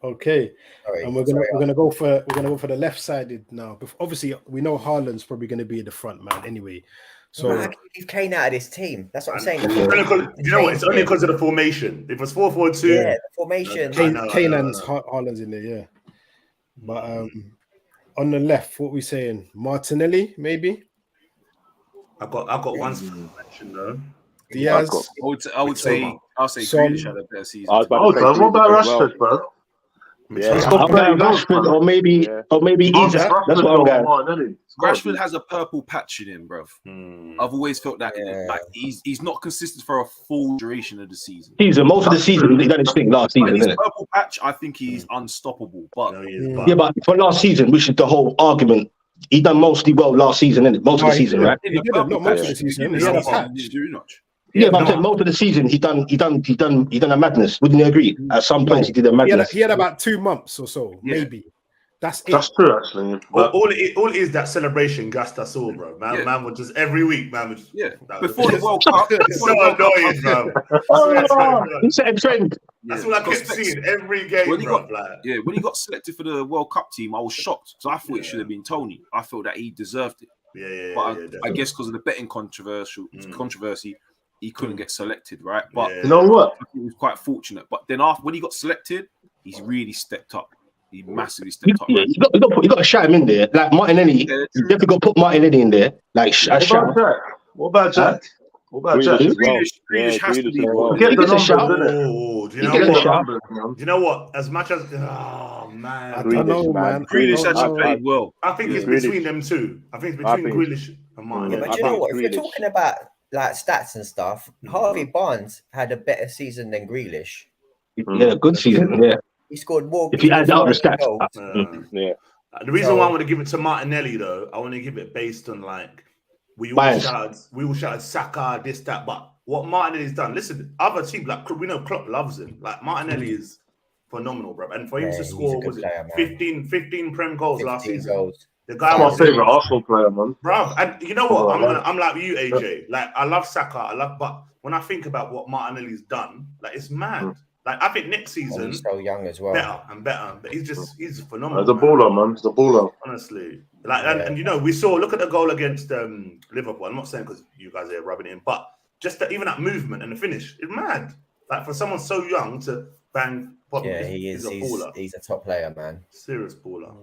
Okay. Sorry. And we're gonna go for the left sided now. Obviously, we know Haaland's probably gonna be the front man anyway. So How can you leave Kane out of this team? That's what I'm saying. It's only 'cause- you know what? It's only because of the formation. If it was 4-4-2, Yeah, the formation. I know. Kane and Haaland's in there, yeah. But on the left, what we saying? Martinelli, maybe? I got one mention though. Diaz. I would say Son. Grealish had a better season. I was about Oh, to say what about Grealish as well. Rashford, bro? Yeah. It's got Rashford or maybe Isak. That's what I'm going. Rashford has a purple patch in him, bro. Mm. I've always felt that Yeah. like he's not consistent for a full duration of the season. Season, most of the season, he done his thing last Like, season, his didn't it? purple patch, I think he's unstoppable. But No, he is, Yeah, Yeah, but for last season, which is the whole argument, he done mostly well last season, innit? Most of the season, right? He didn't, not much of the season. He had a patch. Yeah, but I'm saying most of the season, he done a madness. Wouldn't you agree? At some points, he did a madness. He had about 2 months or so, Yeah. maybe. That's it. That's true, actually. But All it is that celebration gassed us all, bro. Man, Yeah. man was just every week, man. Was, Yeah, that was before the World Cup. It's so annoying, bro. He set a trend. That's what I kept seeing every game, When he bro. got- Like, Yeah, when he got selected for the World Cup team, I was shocked. So I thought it should have been Tony. I felt that he deserved it. yeah, But I definitely. guess because of the betting controversy, he couldn't get selected, right? But Yeah. you know what? I think he was quite fortunate. But then after when he got selected, he's really stepped up. He massively stepped up. Yeah, man. you got to shout him in there. Like Martinelli, you definitely got to put Martinelli in there. Like, What shout. about Jack? What about Jack? What about Jack? Grealish as well. Grealish has to Grealish be as well. Get He the gets a numbers, shout. innit? Oh, do you He know gets a what? shout. Do you know what? As much as man, I don't know, man. Grealish I actually don't know. played well. I think it's Grealish. between them two. I think it's I between think- Grealish and Yeah, Martinelli. but you know what? If Grealish. we're talking about like stats and stuff, Harvey Barnes had a better season than Grealish. Yeah, good season. Yeah, He scored more. if you add up the stats. goals. Yeah. The reason So- why I want to give it to Martinelli, though, I want to give it based on like we all Bias. shouted Saka, this, that, but what Martinelli's done. Listen, other teams like we know Klopp loves him. Like Martinelli is phenomenal, bro. And for him Yeah, to he's a score, good was player, it man. 15 Prem goals last 15 season? goals. The guy He's my was favorite Arsenal player, man. bro. And you know what? Oh, I'm like you, AJ. Like I love Saka, but when I think about what Martinelli's done, like it's mad. Like I think next And season he's so young as well. better and better. But he's phenomenal. He's a baller, man. He's a baller. Honestly, like and you know we saw. Look at the goal against Liverpool. I'm not saying because you guys are rubbing it in, but just even that movement and the finish is mad. Like for someone so young to bang. Yeah, he is. He's a baller. He's a top player, man. Serious baller.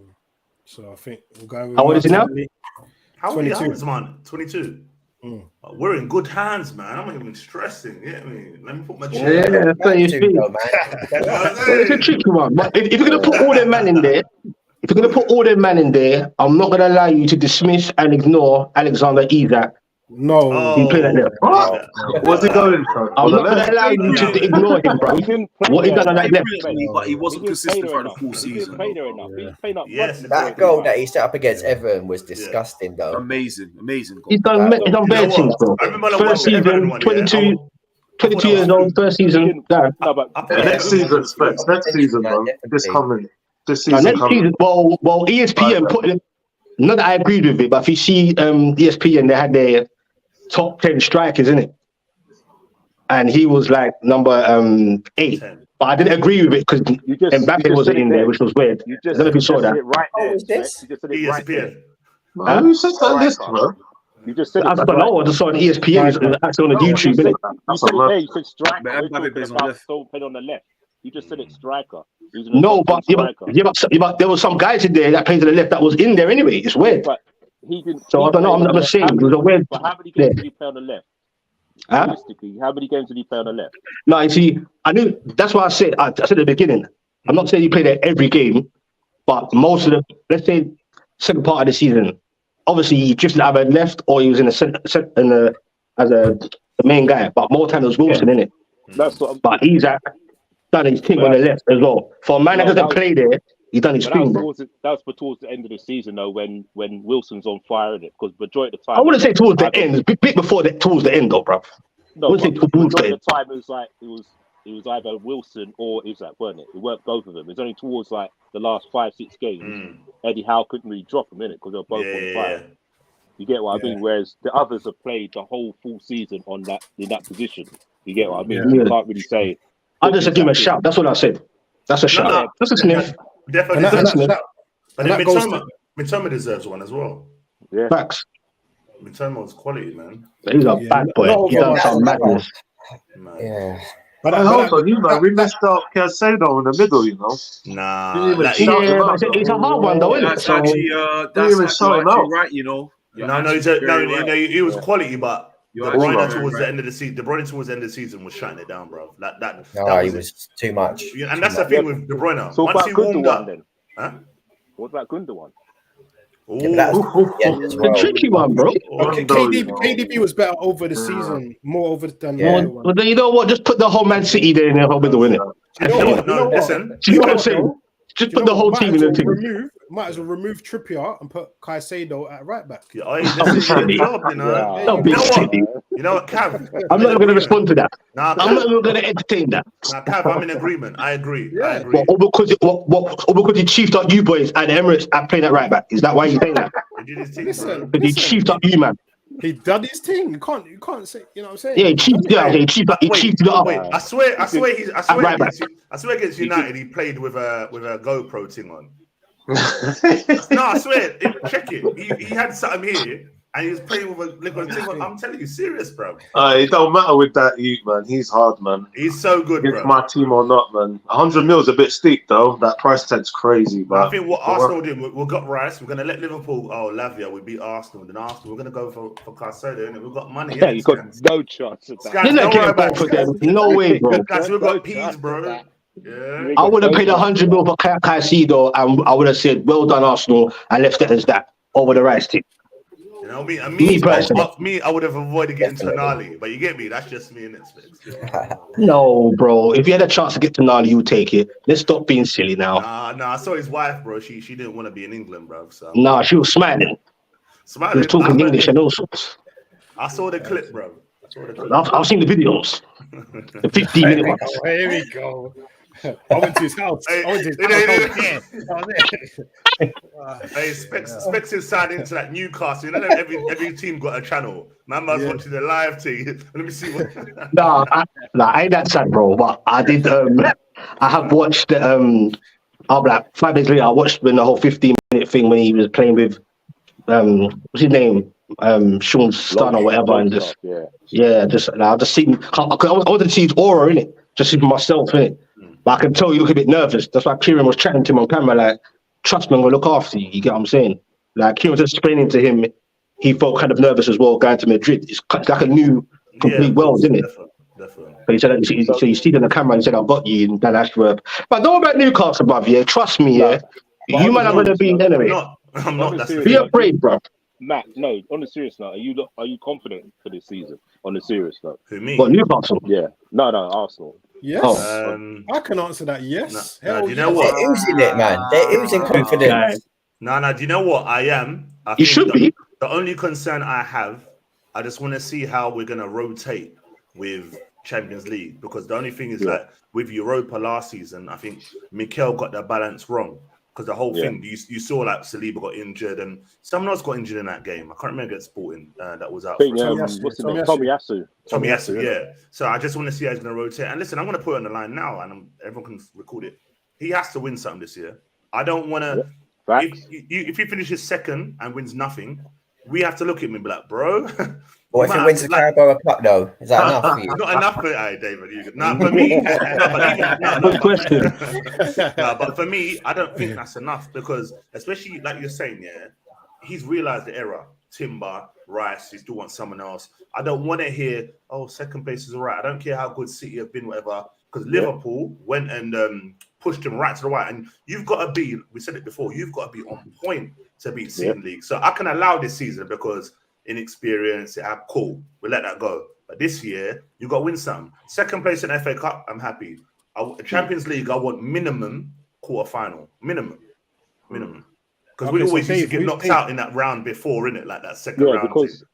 So I think we're going with How old is he now? How old 22. is man? 22. Mm. We're in good hands, man. I'm not even stressing. Let me put my chin. Yeah, that's what you think. It's a tricky one. But if you're gonna put all them man in there, I'm not gonna allow you to dismiss and ignore Alexander Isak. No. He played that there. What's he going for? I'm not gonna allow you to ignore him, bro. What he done on that left? But he wasn't consistent throughout the full season. Yes. That goal that he set up against Everton was disgusting, though. Amazing goal. He's done bad things, bro. I remember the First one with season, everyone, 22 years old, first season. Done. Next season, Specs. Next season, man. This season Next coming. season, well, ESPN put it. Not that I agreed with it, but if you see ESPN, they had their top 10 strikers in it, and he was like number 8. But I didn't agree with it because Mbappe wasn't in there, which was weird. I don't know if you saw that. Oh, is this? ESPN. Who said that list, bro? You just said I don't know. I just saw on ESPN. It's actually on the YouTube. Innit? You said it there. You said striker. Don't play on the left. You just said it striker. No, but there was some guys in there that played to the left that was in there anyway. It's weird. But he didn't. So I don't know. I'm just saying it was a weird. But how many games did he play on the left? Huh? Realistically, how many games did he play on the left? No, you see, I knew. That's why I said at the beginning. I'm not saying he played there every game, but most of the, let's say, second part of the season, obviously he drifted either left or he was in the as the main guy. But more time it was Wilson, innit? That's what. But he's done his thing on the left as well. For a man that doesn't play there, he done his thing. That was towards the end of the season, though, when Wilson's on fire in it, because majority of the time. I wouldn't say towards the end. Bit before towards the end, though, bro. No, majority of the time it was like it was either Wilson or Isak, weren't it? It weren't both of them. It's only towards like the last 5-6 games. Eddie Howe couldn't really drop them in it because they were both on fire. You get what I mean? Whereas the others have played the whole full season in that position. You get what I mean? You can't really say. I just give him a shout. That's what I said. That's a shout. That's a sniff. Definitely. But then Mitoma deserves one as well. Yeah. Facts. Mitoma was quality, man. He's a bad boy. He done some madness. Yeah. But I hope so, man. We missed out Caicedo in the middle, you know. Nah. It's a hard one, though, isn't it? That's actually right, you know. He was quality, but De Bruyne towards the end of the season was shutting it down, bro. That was too much. And that's the thing with De Bruyne. So once he warmed up, then. huh? What about Gundogan? A tricky one, bro. Okay, KDB was better over the season, more over than the other one. But then you know what? Just put the whole Man City there in the whole middle, innit? Listen. You know what I'm saying? Just put the whole team in the team. Might as well remove Trippier and put Caicedo at right back. This is your job, you know. Don't be silly. You know what, Cav? I'm not going to respond to that. Nah, I'm not even going to entertain that. Nah, Cav, I'm in agreement. I agree. Or because he chiefed up you boys at the Emirates at playing at right back. Is that why you're saying that? Listen, Because he chiefed up you, man. he done his thing. You can't say. You know what I'm saying? Yeah, he chiefed it up. Wait, I swear against United, he played with a GoPro thing on. No, I swear. Check it. He had something here, and he was playing with a little thing on. I'm telling you, serious, bro. It don't matter with that youth, man. He's hard, man. He's so good, Against bro. my team or not, man. 100 mil is a bit steep, though. That price tag's crazy, but I think what Arsenal did, we've got Rice. We're gonna let Liverpool. Oh, Lavia, we beat Arsenal. Then Arsenal, we're gonna go for Caicedo, and we've got money. Yeah, you got no chance of that. Guys, You're not don't worry getting about both of them. No way, bro. Guys, we've got peas, bro. Yeah. I would have paid 100 mil for Caicedo, and I would have said, "Well done, Arsenal," and left it as that over the Rice team. You know me, I would have avoided getting Tonali, but you get me. That's just me in it. No, bro. If you had a chance to get to Nali, you take it. Let's stop being silly now. Nah. I saw his wife, bro. She didn't want to be in England, bro. So Nah, she was smiling. She was talking English and all sorts. I saw the clip, bro. I've seen the videos. The 15-minute ones. Here we go. I went to his house. I went to his house. Hey, Specs inside into that Newcastle. You know, every team got a channel. Man was watching the live thing. Let me see what. I ain't that sad, bro. But I did. I have watched. I'll be like 5 days later. I watched the whole 15-minute thing when he was playing with. What's his name? Sean Stunn or whatever, and just I just seen. I wanted to see his aura in it, just see for myself in it. But I can tell you look a bit nervous. That's why Kieran was chatting to him on camera, like, trust me, I'm gonna look after you. You get what I'm saying? Like Kieran was explaining to him, he felt kind of nervous as well going to Madrid. It's like a new, complete world, isn't it? Definitely. But he said, so you see it on the camera and said, I've got you in Dan Ashworth. But don't about Newcastle, bruv, yeah. Trust me, yeah. You might not going to be anyway. I'm not. Be afraid, bro. Matt, no, on the serious note, are you confident for this season? On the serious note. Who, me? What, Newcastle? Yeah. No, Arsenal. Yes. I can answer that. Yes. No, do you know what? They're oozing it, man. They're oozing confidence. No. Do you know what? I am. You should be. The only concern I have, I just want to see how we're going to rotate with Champions League, because the only thing is like with Europa last season, I think Mikel got the balance wrong, because the whole thing you saw like Saliba got injured and someone else got injured in that game. I can't remember against Sporting that was out. Tomiyasu, yeah. So I just want to see how he's going to rotate. And listen, I'm going to put it on the line now, and everyone can record it. He has to win something this year. I don't want to. If he finishes second and wins nothing, we have to look at him and be like, bro. What if he wins the Carabao Cup though? Is that enough for you? Not enough for David. No, for me. Good question. No, but for me, I don't think that's enough, because especially like you're saying, he's realised the error. Timber, Rice, he still wants someone else. I don't want to hear, second place is all right. I don't care how good City have been, whatever, because Liverpool went and pushed him right to the right. And you've got to be, we said it before, you've got to be on point to beat City League. So I can allow this season because inexperience, cool, we'll let that go. But this year, you got to win something. Second place in FA Cup, I'm happy. Champions League, I want minimum quarter-final. Minimum. Because we always used to get knocked out in that round before, innit? Like that second round. Because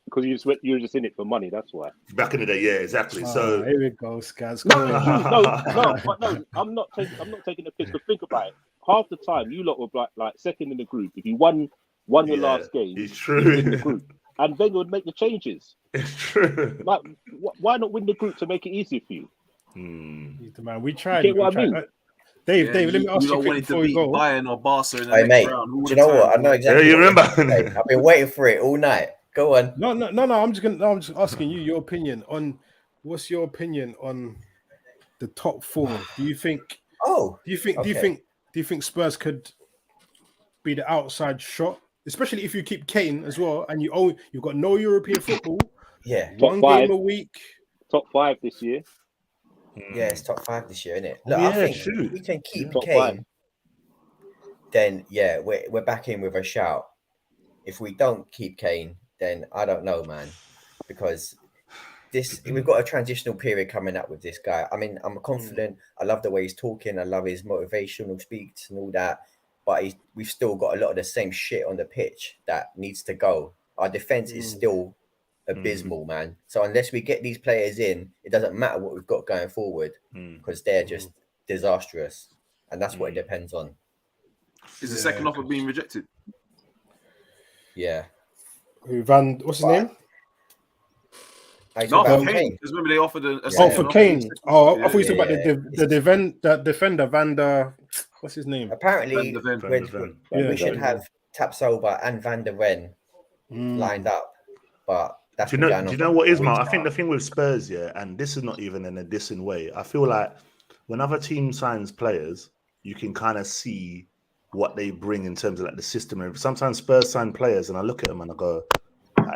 you were just in it for money, that's why. Back in the day, yeah, exactly. So here we go, Scaz. I'm not taking the piss, but think about it. Half the time, you lot were like second in the group. If you won your last game, it's true. In the group, and then you would make the changes. It's true. Like, why not win the group to make it easier for you? Man, we tried. You get what I mean? Dave, let me ask you before we go. Bayern or Barca in the Hey, mate, round. do you know what? I know exactly. Yeah, you remember? I've been waiting for it all night. Go on. No. I'm just asking you your opinion on what's your opinion on the top four. Do you think? Do you think Spurs could be the outside shot, especially if you keep Kane as well, and you've got no European football? Yeah, one game a week. Top 5 this year. Yeah, it's top 5 this year, isn't it? Look, I think if we can keep Kane, then we're back in with a shout. If we don't keep Kane, then I don't know, man, because we've got a transitional period coming up with this guy. I mean, I'm confident. I love the way he's talking. I love his motivational speaks and all that. But we've still got a lot of the same shit on the pitch that needs to go. Our defense is still abysmal, man. So unless we get these players in, it doesn't matter what we've got going forward, because they're just disastrous, and that's what it depends on. Is the second offer being rejected? Yeah. What's his name? No, for Kane. Because remember they offered a for Kane. I thought you were talking about the defender Vander. What's his name? Apparently, we should have Tapsoba and Van der Ven lined up, but that's do you know what, Ismail? I think the thing with Spurs, and this is not even in a dissing way. I feel like when other team signs players, you can kind of see what they bring in terms of like the system. And sometimes Spurs sign players, and I look at them and I go,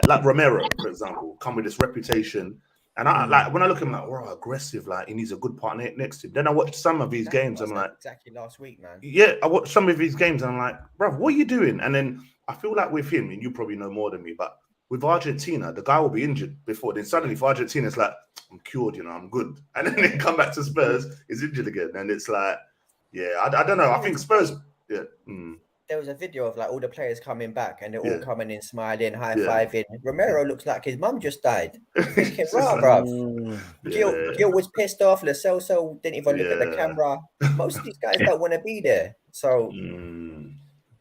like Romero, for example, come with this reputation. And I like when I look at him, like, wow, aggressive, like he needs a good partner next to him. Then I watch some of these games, I'm like, exactly last week, man. Yeah, I watched some of his games, and I'm like, bro, what are you doing? And then I feel like with him, and you probably know more than me, but with Argentina, the guy will be injured before. Then suddenly for Argentina, it's like, I'm cured, I'm good. And then they come back to Spurs, he's injured again. And it's like, I don't know. I think Spurs, there was a video of like all the players coming back and they're all Yeah. coming in smiling, high Yeah. fiving. Romero looks like his mum just died. Thinking, It's rah, like- bruv. Yeah. Gil was pissed off. Lo Celso didn't even look at the Yeah. camera. Most of these guys don't want to be there. So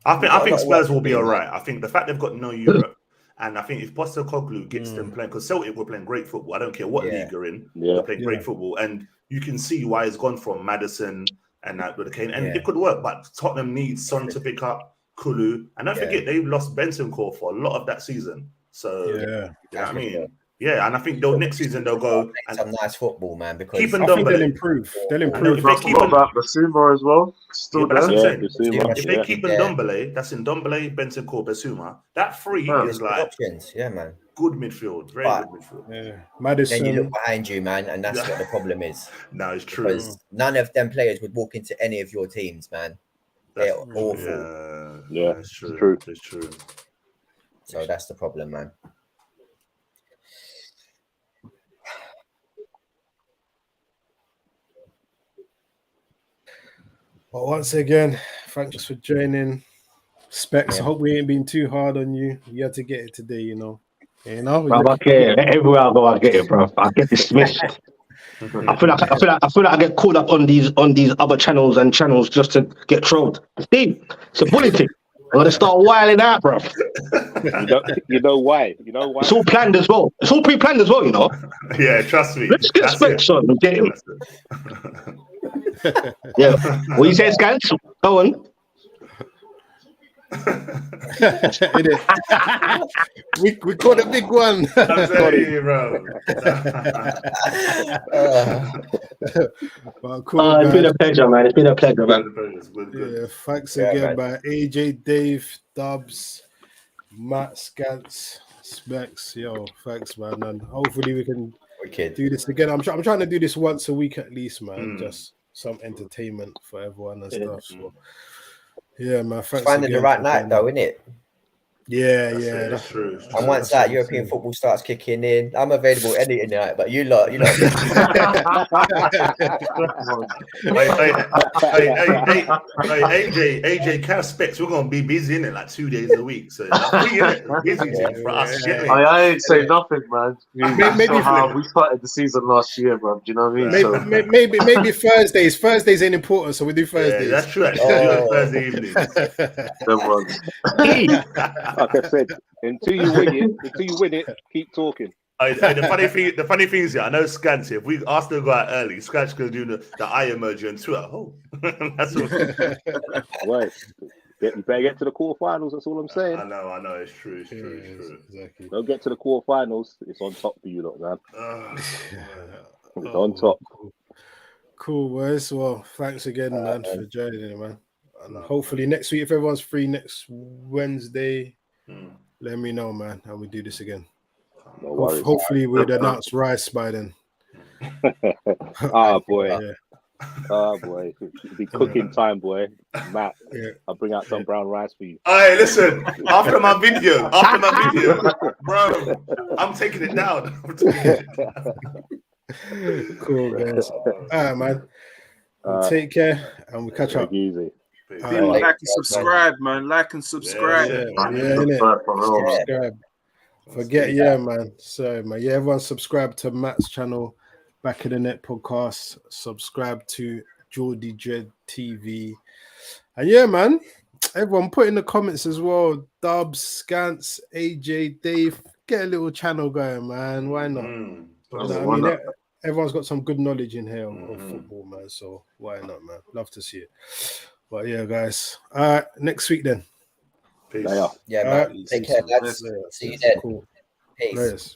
I We've think got a lot of Spurs work will to be do, all man. right. I think the fact they've got no Europe, and I think if Postecoglou gets them playing, because Celtic were playing great football. I don't care what Yeah. league you're in, Yeah. they're playing great football, and you can see why it's gone from Madison and that with the Kane, and Yeah. it could work. But Tottenham needs Son to pick up Kulu, and don't Yeah. forget they lost Bentancur for a lot of that season. So Yeah. you know what I mean? Yeah. Yeah, and I think next season they'll go Play and some nice football, man. Because keep I think they'll Ndombele. improve. They'll And improve. if they I keep forgot on, about Basuma as well. Still but that's there. what I'm Yeah, saying. Basuma, If they yeah. keep Yeah. Ndombele, that's Ndombele, Bentancur, Basuma. That three Yeah. is good like options. Yeah, man. good midfield, very But- good midfield. Yeah. Then you Madison. look behind you, man, and that's Yeah. what the problem is. No, it's true. Because none of them players would walk into any of your teams, man. They're That's- awful. Yeah, that's true. true. It's true. So that's the problem, man. But once again, thanks for joining. Specs, I hope we ain't been too hard on you. You had to get it today, you know. Bro, I get it. Everywhere I go, I get it, bro. I get dismissed. I feel like I get called up on these other channels just to get trolled. Steve, it's a bully thing. I'm gonna start wilding out, bro. You know why? You know why? It's all planned as well. It's all pre-planned as well, you know. Yeah, trust me. Let's get That's Specs it. on and get him. That's it. Yeah. What you say, Scans? Go on. Innit? we caught a big one. I'm telling you, bro. But cool, It's been guys. a pleasure, man. It's been a pleasure, man. It's good. Yeah, thanks Yeah, again, man. man. AJ, Dave, Dubs, Matt, Scants, Specs. Yo, thanks, man. And hopefully we can Wicked. do this again. I'm trying to do this once a week at least, man. Just some entertainment for everyone and stuff. So, yeah, man. Thanks Finding the again right for night, doing though, that. innit? Yeah, That's yeah. it. That's true. It's true. And once that European football starts kicking in, I'm available any night. But you lot. Hey, AJ, Cav Specs, we're gonna be busy in it like 2 days a week. So busy for us. Yeah. I ain't say nothing, man. Maybe So how we started the season last year, bro. Do you know what I mean? Maybe Thursdays. Thursdays ain't important, so we do Yeah, Thursdays. that's true. Actually, Oh. do it Thursday evening. Them ones. Like I said, until you win it, keep talking. The funny thing is, I know Scant here. If we ask them to go out early, Scant's gonna do the eye emoji on Twitter. Oh, that's all. Right. You better get to the quarterfinals. That's all I'm saying. I know. It's true. It's true. Exactly. Don't get to the quarterfinals. It's on top for you, lot, man. It's Oh, on top. Cool, boys. Well, thanks again, man, for joining, man. And hopefully next week, if everyone's free next Wednesday, let me know, man, and we do this again. No worries. Hopefully, we'd announce Rice by then. Ah, boy. Yeah. Oh boy, it'll be cooking time, boy. Matt, Yeah. I'll bring out some brown rice for you. Hey, listen. After my video, bro, I'm taking it down. Cool, guys. All right, man. Take care, and we'll catch up. Take it easy. All right. Like and subscribe, man. Like and subscribe. Yeah, innit? Subscribe. Forget, man. So, man, everyone subscribe to Matt's channel, Back of the Net podcast. Subscribe to Geordie Dread TV. And man, everyone put in the comments as well. Dubs, Scants, AJ, Dave, get a little channel going, man. Why not? You know what I mean, everyone's got some good knowledge in here of football, man. So why not, man? Love to see it. But yeah, guys. All right, next week then. Peace. Yeah, man. Take care, lads. See you then. Cool. Peace. Laters.